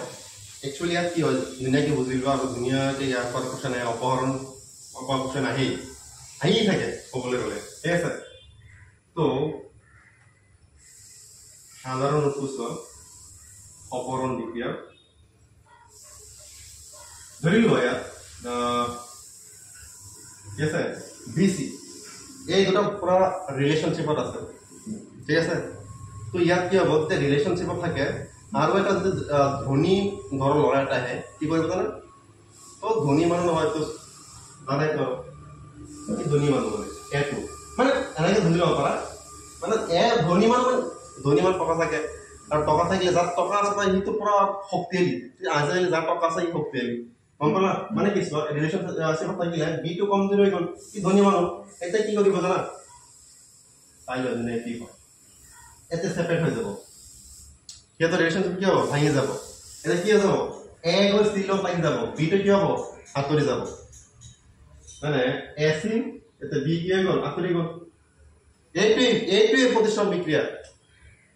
একচুয়ালি ইয়াত কি হয় ধুনীয়াকে বুজিলো আৰু ধুনীয়াকে ইয়াৰ পৰা কোৱেশ্চন অপহৰণ কোৱেশ্চন আহি থাকে ক'বলৈ গ'লে ঠিক আছে তো সাধাৰণ উৎস অপহৰণ বিক্ৰিয়া ধৰি লোৱা ইয়াত ঠিক আছে বিসি এই দুটা পুৰা ৰিলেশনশ্বিপত আছে ঠিক আছে তো ইয়াত কি হ'ব যে ৰিলেশনশ্বিপত থাকে আৰু এটা যদি ধনী ঘৰৰ ল'ৰা এটা আহে কি কৰিব জানে তো ধনী মানুহ নহয় তো জানাই তো কি ধনী মানুহ মানে এটো মানে এনেকৈ ধনী ল'ব পাৰা মানে ধনী মানুহ টকা থাকে আৰু টকা থাকিলে যাৰ টকা আছে সিটো পুৰা শক্তিশালী আজিকালি যাৰ টকা আছে সি শক্তিশালী গম পালা মানে কি ৰিলেশনশ্বিপত থাকিলে বিটো কমজোৰি হৈ গ'ল কি ধনী মানুহ এতিয়া কি কৰিব জানা চাই লোৱা যেনে কি হয় এতিয়া ছেপাৰেট হৈ যাব সিহঁতৰ ৰিলেশনশ্বিপ কি হ'ব ভাঙি যাব এতিয়া কি হৈ যাব এ গৈ চি লগত লাগি যাব বিটো কি হ'ব আঁতৰি যাব মানে এ চি এতিয়া বি কি হৈ গ'ল আঁতৰি গ'ল এইটোৱে প্ৰতিস্থাপন বিক্ৰিয়া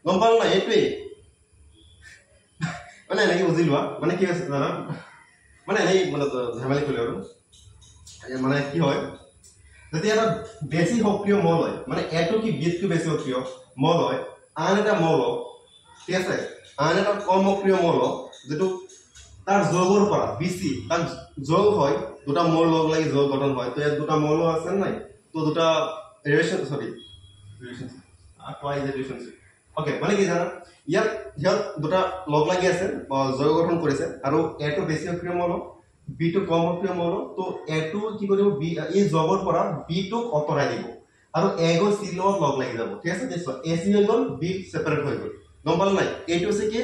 গম পালা না এইটোৱে মানে এনেকৈ বুজি লোৱা মানে কি হৈছে জানা মানে এনেই মানে ধেমালি কৰিলে আৰু মানে কি হয় যেতিয়া এটা বেছি সক্ৰিয় মল হয় মানে এটো কি বিতকৈ বেছি সক্ৰিয় মল হয় আন এটা মল ঠিক আছে আন এটা কম সক্ৰিয় মল যেটো তাৰ যোগৰ পৰা বেছি তাৰ যোগ হয় দুটা মল লগ লাগি যোগ গঠন হয় তো ইয়াত দুটা মল আছে নাই তো দুটা ৰিলেশন সৰি ৰিলেশন টুৱাইজ ৰিলেশনশিপ ওকে মানে কি জানা ইয়াত হিয়াত দুটা লগ লাগি আছে যোগ গঠন কৰিছে আৰু এটো বেছি সক্ৰিয় মল বি টো কম সক্ৰিয় মল তো এটো কি কৰিব বি এই যোগৰ পৰা বি টো অতৰাই দিব আৰু এ গো সি লগত লগ লাগি যাব ঠিক আছে দেখো এ সি হৈ গল বি সেপাৰেট হৈ গল গম পালা নাই এটো আছে কি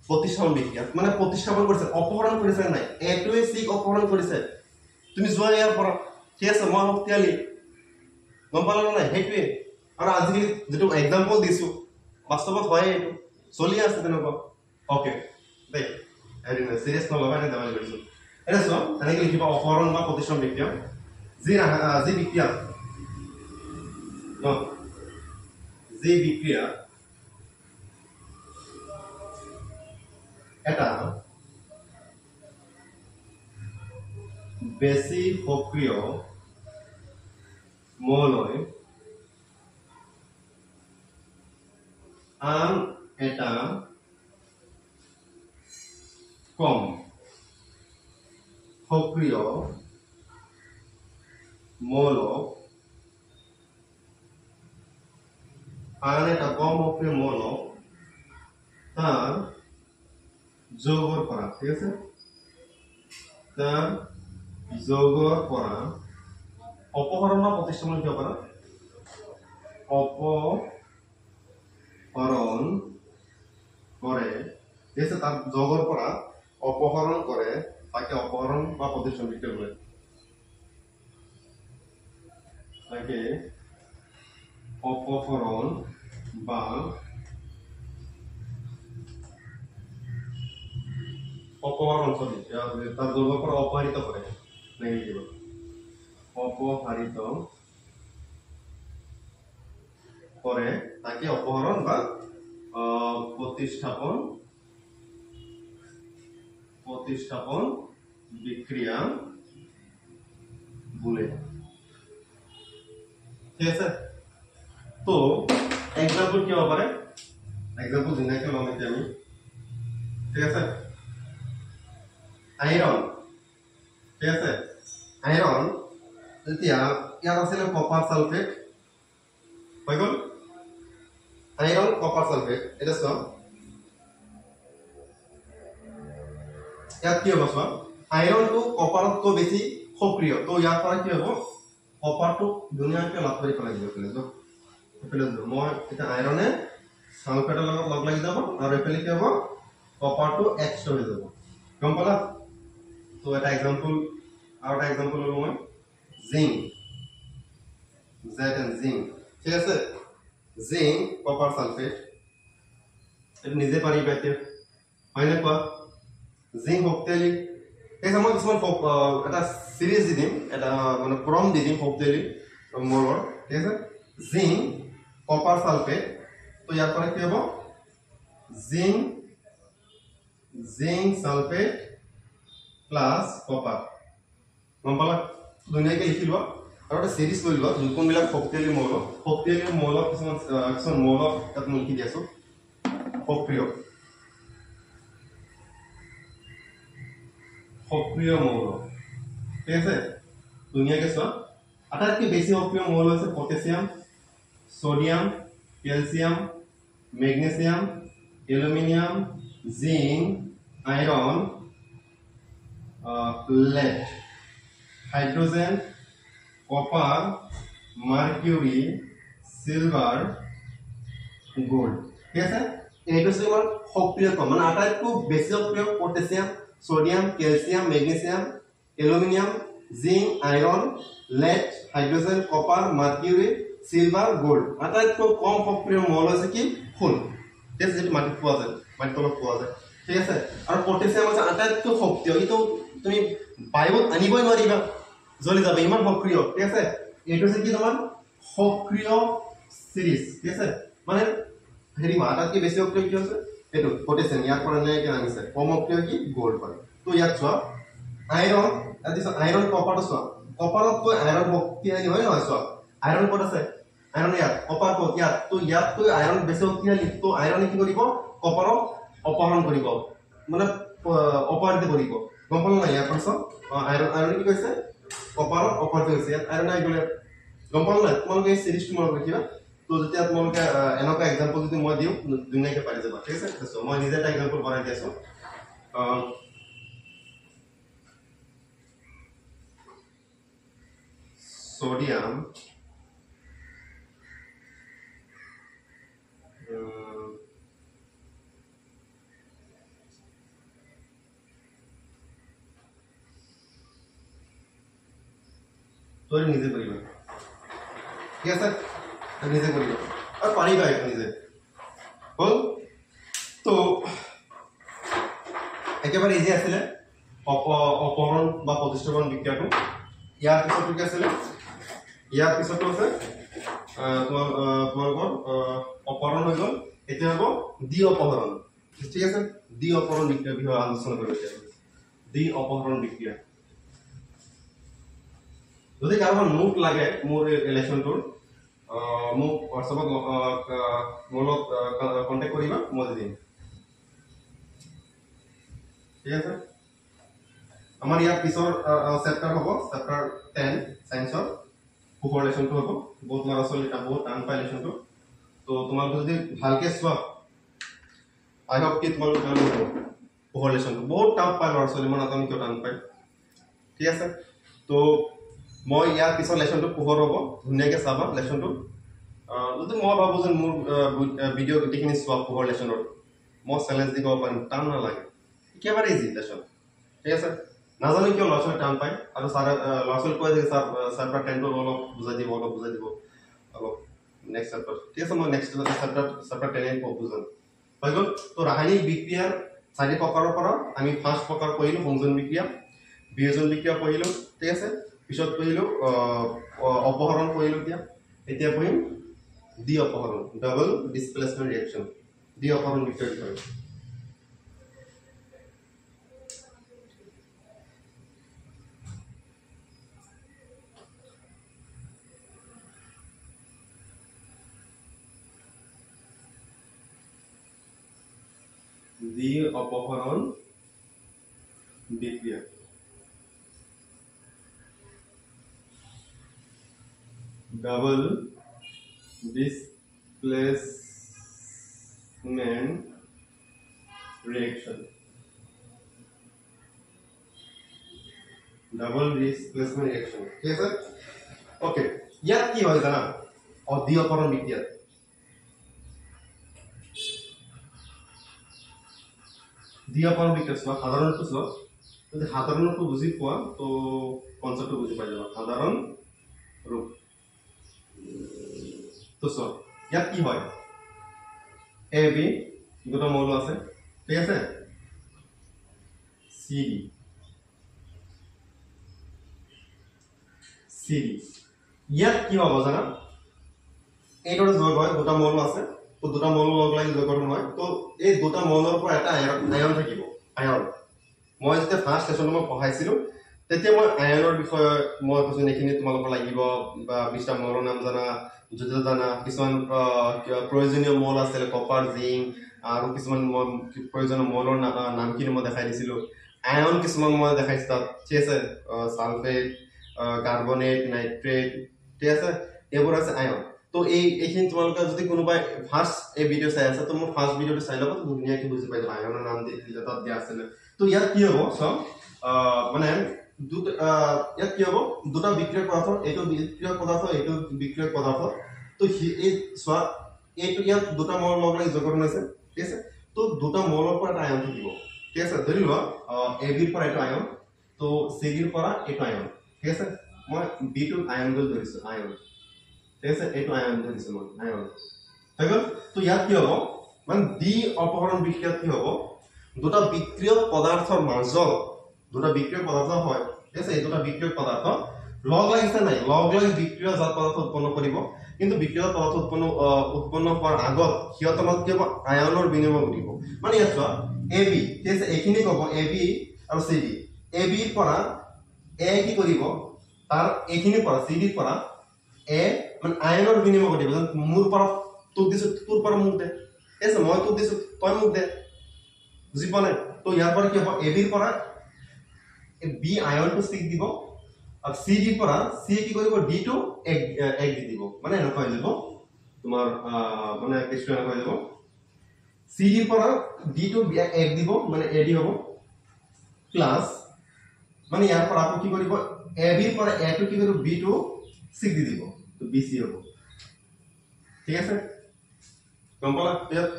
প্ৰতিস্থাপন বিক্ৰিয়া মানে প্ৰতিস্থাপন কৰিছে অপহৰণ কৰিছে নাই এটোৱে সি অপহৰণ কৰিছে তুমি যোৱা ইয়াৰ পৰা ঠিক আছে মই শক্তিশালী গম পালা নাই হেতুৱে আৰু আজিকালি যেটো एग्जांपल দিছো বাস্তৱত হয় এটো চলি আছে তেনেকুৱা ওকে দেখ হেৰি না সিৰিয়াস নলবা নে দেৱালি কৰিছো এটা সো এনেকৈ লিখিবা অপহৰণ বা প্ৰতিস্থাপন বিক্ৰিয়া যি বিক্ৰিয়া no যি বিক্রিয়া এটা বেশি সক্রিয় মৌলয় আন এটা কম সক্রিয় মৌলক আন এটা কম সক্রিয় মৌলক তার যোগৰ পৰা ঠিক আছে তাৰ যোগৰ পৰা অপহৰণ বা প্ৰতিস্থাপন কিয় কৰা অপহৰণ কৰে ঠিক আছে তাৰ যোগৰ পৰা অপহৰণ কৰে তাকে অপহৰণ বা প্ৰতিস্থাপন বিক্ৰিয়া বোলে তাকে অপহরণ বা অপহরণ সরি তার যোগের পর অপহরিত করে নেগেটিভ অপহরিত করে তাকে অপহরণ বা প্রতিস্থাপন বিক্রিয়া বলে ঠিক আছে তো एग्जांपल কি হবে পারে एग्जांपल দিনাকে লমেতে আমি ঠিক আছে আয়রন ঠিক আছে আয়রন যেতিয়া ইয়াত আছিল কপার সালফেট হৈ গল আয়রন কপার সালফেট এটা সব ইয়াত কি হ'ব সব আয়রন তো কপারতকৈ বেছি সক্রিয় তো ইয়াৰ পৰা কি হ'ব কপাৰটো দুনিয়াকে লাভ কৰি পেলাই দিব এফালে মই এটা আয়ৰনে সালফেটৰ লগত লগ লাগি যাব আৰু এফালে কি হ'ব কপাৰটো এক্সট্ৰা হৈ যাব গম পালা তো এটা एग्जांपल আৰু এটা एग्जांपल ললো মই জিংক Zn জিংক ঠিক আছে জিংক কপাৰ সালফেট এটা নিজে পাৰি পাইতে হয় না কোৱা জিংক শক্তিশালী এই সময় কিছুমান এটা সিৰিজ দি দিম এটা মানে ক্ৰম দি দিম শক্তিশালী মলৰ ঠিক আছে জিংক কপাৰ সালফেট তো ইয়াৰ পৰা কি হ'ব জিংক সালফেট প্লাস কপাৰ গম পালা দুনিয়াকে লিখি লোৱা আৰু এটা সিৰিজ লৈ লোৱা কোনবিলাক শক্তিশালী মৌল কিছুমান মৌল তাত মই লিখি দিছো সক্ৰিয় মৌল ঠিক আছে দুনিয়াকে চোৱা আটাইতকৈ বেছি সক্রিয় মৌল আছে potassium sodium calcium magnesium aluminium zinc iron lead hydrogen copper mercury silver gold ঠিক আছে এইটো সমান সক্রিয় মানে আটাইতকৈ বেছি সক্রিয় potassium sodium calcium magnesium aluminium zinc iron lead hydrogen copper mercury silver gold আটাইতকৈ কম সক্রিয় মৌল আছে কি ফুল ঠিক আছে যেটো মাটিত পোৱা যায় মাটিত তলত পোৱা যায় ঠিক আছে আৰু পটাছিয়াম আছে আটাইতকৈ সক্ৰিয় ইটো তুমি বায়ুত আনিবই নোৱাৰিবা জ্বলি যাবে ইমান সক্ৰিয় ঠিক আছে এইটো আছে কি তোমাৰ সক্ৰিয় সিৰিজ ঠিক আছে মানে হেৰি আটাইতকৈ বেছি সক্ৰিয় কি আছে এইটো পটেছিয়াম ইয়াৰ পৰা এনেকৈ আনিছে কম অক্ৰিয় কি গ'ল্ড হয় তো ইয়াত চোৱা আইৰণ আইৰণ কপাৰটো চোৱা কপাৰতকৈ আইৰণ শক্তিশালী হয় নহয় চোৱা আইৰণ ক'ত আছে আইৰণ ইয়াত কপাৰ ক'ত ইয়াত তো ইয়াতকৈ আইৰণ বেছি শক্তিশালী তো আইৰণে কি কৰিব কপাৰক অপহৰণ কৰিব মানে অপহৰিত কৰিব গম পালা নাই ইয়াৰ পাছত আইৰণ কি কৈছে কপাৰক অপহৰিত হৈছে ইয়াত আইৰণ আহি গ'লে গম পালা নাই তোমালোকে এই চিৰিজটো মনত ৰাখিবা তো যেতিয়া তোমালোকে এনেকুৱা এক্সাম্পল যদি মই দিওঁ ধুনীয়াকৈ পাৰি যাবা ঠিক আছে তো মই নিজে এটা এক্সাম্পল বনাই দি আছো sodium तो নিজে কৰিবা ঠিক আছে নিজে কৰিবা আৰু পাৰিবা এইটো নিজে হ'ল তো একেবাৰে ইজি আছিলে অপহৰণ বা প্ৰতিষ্ঠাপন বিক্ৰিয়াটো ইয়াৰ পিছতো কি আছিলে ইয়াৰ পিছতো আছে তোমালোকৰ অপহৰণ হৈ গ'ল এতিয়া হ'ব দ্বি অপহৰণ ঠিক আছে দ্বি অপহৰণ বিক্ৰিয়াৰ বিষয়ে আলোচনা কৰিব এতিয়া দ্বি অপহৰণ বিক্ৰিয়া যদি কাৰোবাৰ নোট লাগে মোৰ ৰিলেশ্যনটোৰ মোক হোৱাটছএপত মোৰ লগত কণ্টেক্ট কৰিবা মই দি দিম ঠিক আছে আমাৰ ইয়াৰ পিছৰ চেপ্টাৰ হ'ব চেপ্টাৰ 10 সায়েন্সৰ পোহৰ লেশ্যনটো হ'ব বহুত ল'ৰা ছোৱালী বহুত টান পায় লেশ্যনটো তো তোমালোকে যদি ভালকৈ চোৱা আই হোপ কি তোমালোকে টান হ'ব পোহৰ লেশ্যনটো বহুত টান পায় ল'ৰা ছোৱালী মই নাজানো কিয় টান পায় ঠিক আছে তো মই ইয়াৰ পিছৰ লেশ্যনটো পোহৰ হ'ব ধুনীয়াকৈ চাবা লেশ্যনটো যদি মই ভাবোঁ যে মোৰ ভিডিঅ' গোটেইখিনি চোৱা পোহৰ লেশ্যনৰ মই চেলেঞ্জ দিব পাৰিম টান নালাগে একেবাৰে ইজি লেশ্যন ঠিক আছে নাজানো কিয় ল'ৰা ছোৱালী টান পায় আৰু ছাৰে ল'ৰা ছোৱালী কৈ থাকে চেপ্টাৰ 10টো অলপ বুজাই দিব অলপ নেক্সট চেপ্টাৰ ঠিক আছে মই নেক্সট চেপ্টাৰ 10 বুজাম হৈ গ'ল তো ৰাসায়নিক বিক্ৰিয়াৰ 4 প্ৰকাৰৰ পৰা আমি ফাৰ্ষ্ট প্ৰকাৰ পঢ়িলোঁ সংযোজন বিক্ৰিয়া বিয়োজন বিক্ৰিয়া পঢ়িলোঁ ঠিক আছে পিছত পঢ়িলোঁ অপহৰণ পঢ়িলোঁ এতিয়া পঢ়িম দ্বি অপহৰণ ডাবল ডিসপ্লেসমেন্ট রিঅ্যাকশন দ্বি অপহরণ বিক্রিয়া করে দ্বি অপহরণ বিক্রিয়া double displacement reaction double displacement reaction ठीक है ओके याद की হয় জানা দ্বি অপহরণ বিক্রিয়া দ্বি অপহরণ বিক্রিয়া সাধারণত যদি সাধারণত বুঝি পোৱা তো কনসেপ্ট বুঝি পাই যাবা সাধারণ রূপ তো সো ইয়াত কি হয় এ বি দুটো মৌল আছে ঠিক আছে সি ইয়াত কি হ'ব জানা এইটোৰ যোগ হয় দুটা মৌল আছে তো দুটা মৌল লগ লাগি যোগ গঠন হয় তো এই দুটা মৌলৰ পৰা এটা আয়ন থাকিব আয়ন মই যেতিয়া ফাৰ্ষ্ট সেশনত মই পঢ়াইছিলো তেতিয়া মই আয়নৰ বিষয়ে মই কৈছো নেখিনি তোমালোকৰ লাগিব বা 20টা মৌলৰ নাম জানা যদি জানা কিছুমান প্ৰয়োজনীয় মৌল আছে কপাৰ জিংক আৰু কিছুমান প্ৰয়োজনীয় মৌলৰ নামখিনি মই দেখাই দিছিলো আয়ন কিছুমান মই দেখাইছো তাত ঠিক আছে সালফেট কাৰ্বনেট নাইট্ৰেট ঠিক আছে এইবোৰ আছে আয়ন তো এইখিনি তোমালোকে যদি কোনোবাই ফাৰ্ষ্ট এই ভিডিঅ চাই আছে তো মোৰ ফাৰ্ষ্ট ভিডিঅটো চাই ল'ব ধুনীয়াকৈ বুজি পাই যাবা আয়নৰ নাম তাত দিয়া আছে তো ইয়াত কি হ'ব সব মানে ইয়াত কি হ'ব দুটা বিক্ৰিয়ক পদাৰ্থ এইটো বিক্ৰিয়ক পদাৰ্থ এইটো বিক্ৰিয়ক পদাৰ্থ তো এই চোৱা এইটো ইয়াত দুটা মৌল লগ লাগি যোগ গঠন আছে ঠিক আছে তো দুটা মৌলৰ পৰা এটা আয়ন থাকিব ঠিক আছে ধৰি লোৱা এ বিৰ পৰা এইটো আয়ন তো সি বিৰ পৰা এইটো আয়ন ঠিক আছে মই বি টু আয়ন গল ধৰিছো আয়ন ঠিক আছে এইটো আয়ন ধৰিছো মই আয়ন হৈ গ'ল তো ইয়াত কি হ'ব মানে দ্বি অপহৰণ বিক্ৰিয়াত কি হ'ব দুটা বিক্ৰিয়ক পদাৰ্থৰ মাজত দুটা বিক্ৰিয়ক পদাৰ্থ হয় ঠিক আছে এই দুটা বিক্ৰিয়ক পদাৰ্থ লগ লাগিছে নাই লগ লাগি বিক্ৰিয়া জাত পদাৰ্থ উৎপন্ন কৰিব কিন্তু বিক্ৰিয়া পদাৰ্থ উৎপন্ন হোৱাৰ আগত সিহঁতৰ মাজত কি হ'ব আয়নৰ বিনিময় ঘটিব মানে ইয়াত চোৱা AB ঠিক আছে এইখিনি ক'ব AB আৰু CD AB ৰ পৰা A কি কৰিব তাৰ এইখিনি পৰা CD ৰ পৰা A মানে আয়নৰ বিনিময় ঘটিব মোৰ পৰা তোক দিছো তোৰ পৰা মোক দে ঠিক আছে মই তোক দিছো তই মোক দে বুজি পোৱা নাই তো ইয়াৰ পৰা কি হ'ব AB ৰ পৰা B আয়নটো C দিব আৰ CD পৰা C কি কৰিব D টো 1 দি দিব মানে এনেকৈ হৈ যাব তোমাৰ মানে কিছু এনেকৈ হৈ যাব CD পৰা D টো 1 দিব মানে AD হ'ব প্লাস মানে ইয়াৰ পৰা আপনি কি কৰিব AB পৰা A টো কি কৰিব B টো 6 দি দিব তো BC হ'ব ঠিক আছে গম পালা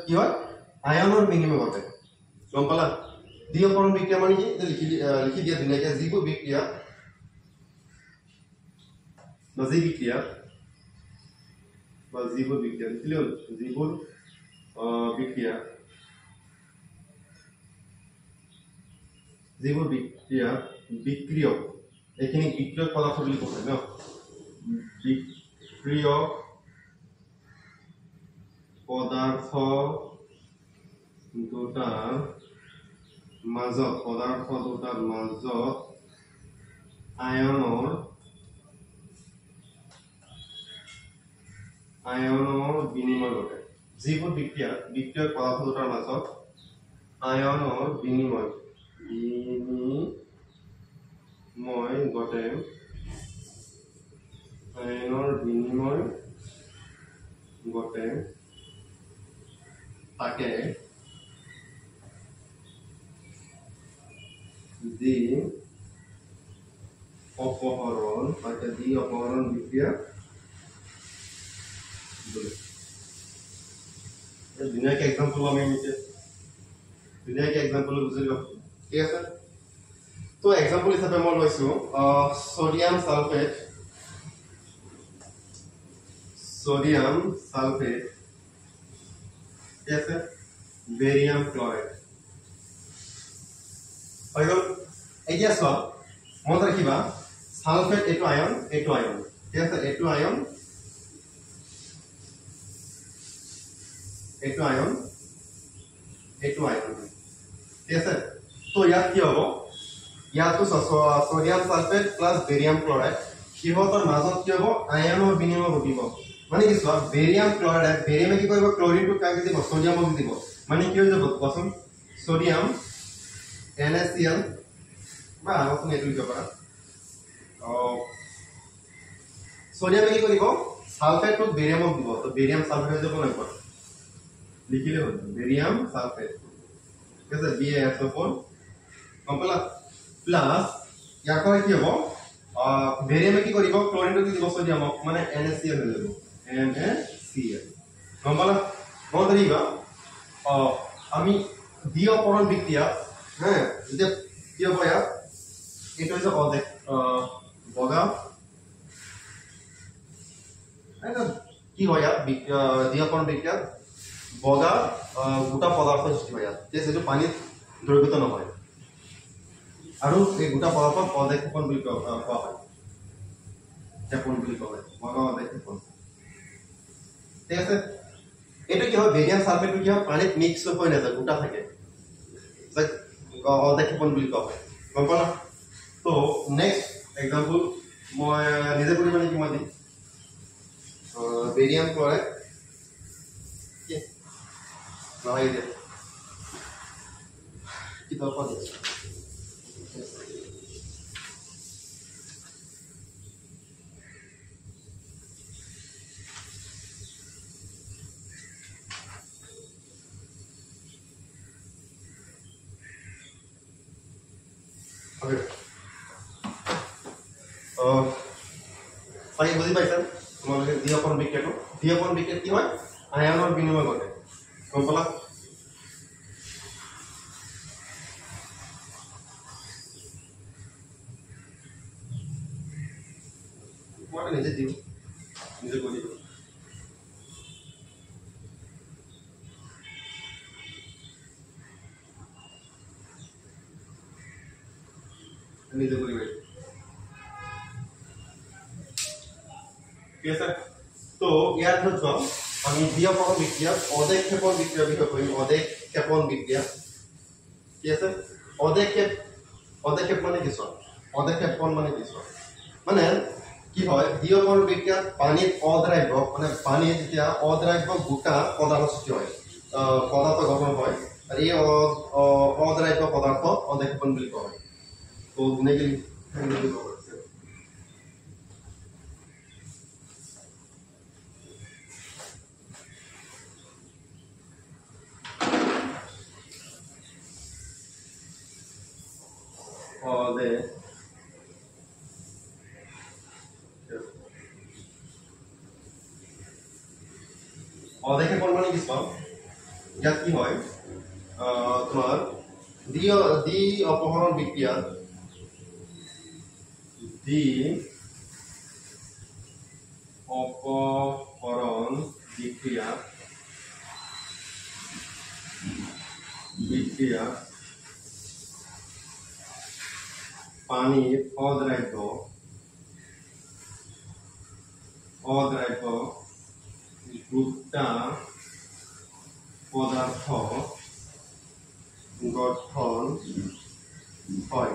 কি হয় আয়নৰ বিনিময় ঘটে গম পালা দ্বিঅপৰণ বিক্ৰিয়া মানে কি লিখি দিয়া ধুনীয়াকৈ যিবোৰ বিক্ৰিয়া বাজি বিক্ৰিয়া বা জীবন বিক্ৰিয়া লিখলে হল জীবন বিক্ৰিয়া জীবন বিক্ৰিয়া বিক্ৰিয়ক এখানে বিক্ৰিয়ক পদাৰ্থ বুলি কোৱা হয় ন বিক্ৰিয়ক পদাৰ্থ দুটাৰ মাজত আয়নৰ বিনিময় ঘটে যিবোৰ বিক্ৰিয়ক পদাৰ্থ দুটাৰ মাজত আয়নৰ বিনিময় ঘটে তাকে দ্বি অপহরণ বিক্রিয়া दुनिया के एग्जांपल हमें नीचे दुनिया के एग्जांपल बुझिल ठीक আছে तो एग्जांपल हिसाबे মই লৈছো সোডিয়াম সালফেট ঠিক আছে বেরিয়াম ক্লোরাইড হৈ গল এতিয়া সব মনত ৰাখিবা সালফেট এটো আয়ন ঠিক আছে এটো আয়ন ঠিক আছে তো ইয়াত কি হ'ব ইয়াতো sodium sulphate plus barium chloride সিহঁতৰ মাজত কি হ'ব আয়নৰ বিনিময় ঘটিব মানে কি চোৱা বেৰিয়াম ক্লোৰাইড বেৰিয়ামে কি কৰিব ক্লোৰিনটো কাকে দিব সোডিয়ামক দিব মানে কি হৈ যাব কোৱাচোন সোডিয়াম NaCl বা আগত এটো লিখিব পাৰা সোডিয়ামে কি কৰিব সালফেটক বেৰিয়ামক দিব তো বেৰিয়াম সালফেট হৈ যাব নাই কোৱা লিখিলে হল বেৰিয়াম সালফেট ঠিক আছে BaSO4 কম্পলা প্লাস ইয়াৰ পৰা কি হ'ব বেৰিয়ামে কি কৰিব ক্লোৰিনটো দিব সোডিয়ামক মানে NaCl হৈ যাব NaCl কম্পলা মনত ৰাখিবা আমি দ্বিঅপরণ বিক্রিয়া হ্যাঁ যে কি হ'ব ইয়াত এটা হচ্ছে অর্ধেক বগা কি হয় ইয়াত দ্বিঅপরণ বিক্রিয়া বগা গোটা পদার্থ সৃষ্টি হয় ইয়াত যেটো পানীত দ্ৰৱীভূত নহয় আৰু এই গোটা পদাৰ্থক অদেক্ষেপণ বুলি কোৱা হয় বগা অদেক্ষেপণ ঠিক আছে এইটো কি হয় বেৰিয়াম সালফেটটো কি হয় পানীত মিক্স হৈ নাযায় গোটা থাকে অদেক্ষেপণ বুলি কোৱা হয় গম পালা তো নেক্সট এক্সাম্পল মই নিজে কৰি মানে কি মই দিম barium chloride Bahaya dia. Kita apa dia? Okay. Saya বুজি পাইছেন তোমালোকে দ্বিঅপরণ বিক্রিয়া কি হয় আয়নৰ বিনিময় ঘটে গম পালা মই নিজে দিম নিজে কৰি দিম নিজে কৰি দিম ঠিক আছে তো ইয়াৰ পিছত আমি দ্বিঅপহৰণ বিক্ৰিয়া অদেক্ষেপণ বিক্ৰিয়া বিষয়ে কৰিম অদেক্ষেপণ বিক্ৰিয়া ঠিক আছে অদেক্ষেপ মানে কি অদেক্ষেপণ মানে কি মানে কি হয় দ্বিঅপহৰণ বিক্ৰিয়াত পানীত অদ্ৰাব্য মানে পানী যেতিয়া অদ্ৰাব্য গোটা পদাৰ্থ সৃষ্টি হয় পদাৰ্থ গঠন হয় আৰু এই অদ্ৰাব্য পদাৰ্থ অদেক্ষেপণ বুলি কোৱা হয় তো ধুনীয়াকৈ অদেক্ষেপণ মানে কি ইয়াত কি হয় তোমাৰ দ্বিঅপহৰণ বিক্ৰিয়াত দ্বিঅপহৰণ বিক্রিয়া পানির অদ্রাব্য গোটা পদার্থ গঠন হয়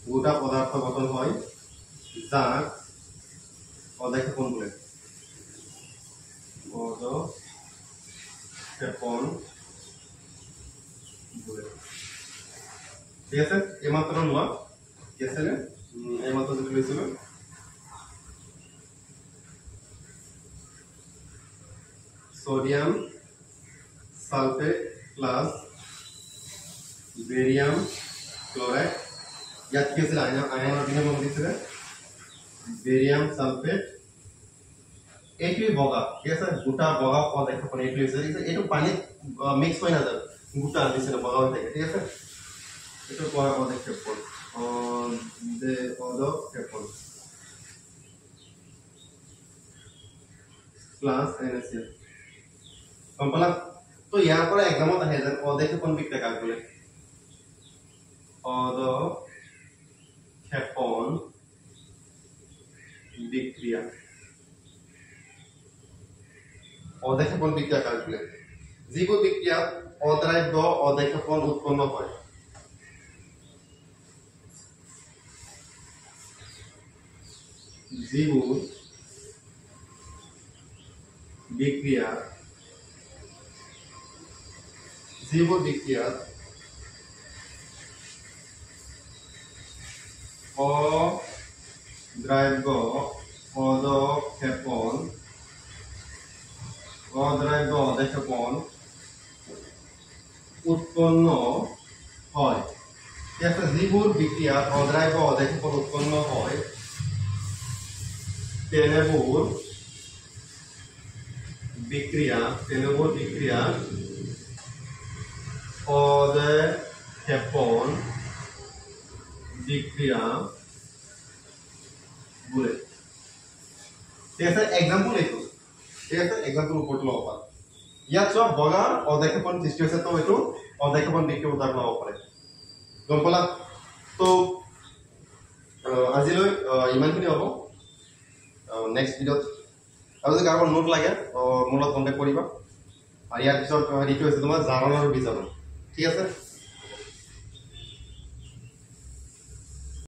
গোটা পদার্থ গঠন হয় যাক অদেক্ষেপণ বলে অদেক্ষেপণ বলে ঠিক আছে এইমাত্র লোৱা কি আছে এইমাত্ৰ যেটা লৈছিল sodium sulphate plus barium chloride ইয়াত কি আছিল আয়নৰ বিনিময় দিছিল বেরিয়াম সালফেট এইটো বগা ঠিক আছে গোটা বগা অদেক্ষেপণ এইটো এইটো পানীত মিক্স হৈ নাযায় গোটা দিছিল বগা হৈ থাকে ঠিক আছে itu kuah অদেক্ষেপণ অদেক্ষেপণ প্লাস NaCl সম্পলা তো ইয়াৰ পৰা এক্সামত আহে যেন অদেক্ষেপণ বিক্ৰিয়া কাক বোলে অদেক্ষেপণ বিক্ৰিয়া কাক বোলে যিবোৰ বিক্ৰিয়াত অদ্ৰাব্য অদেক্ষেপণ উৎপন্ন হয় যিবোৰ বিক্ৰিয়াত অদ্ৰাব্য অদেক্ষেপণ উৎপন্ন হয় ঠিক আছে যিবোৰ বিক্ৰিয়াত অদ্ৰাব্য অদেক্ষেপণ উৎপন্ন হয় তেনেবোৰ বিক্ৰিয়া অদেক্ষেপণ বিক্ৰিয়া বলে ঠিক আছে এক্সাম্পল এইটো ঠিক আছে এক্সাম্পল ওপৰত ল'ব পাৰা ইয়াত চোৱা বগা অদেক্ষেপণ সৃষ্টি হৈছে তো এইটো অদেক্ষেপণ বিক্ৰিয়া উদাহৰণ ল'ব পাৰে গম পালা তো আজিলৈ ইমানখিনি হ'ব নেক্সট ভিডিঅ'ত আৰু যদি কাৰোবাৰ নোট লাগে মোৰ লগত কণ্টেক্ট কৰিবা আৰু ইয়াৰ পিছত হেৰিটো হৈছে তোমাৰ জাৰণ আৰু বীজাণু ঠিক আছে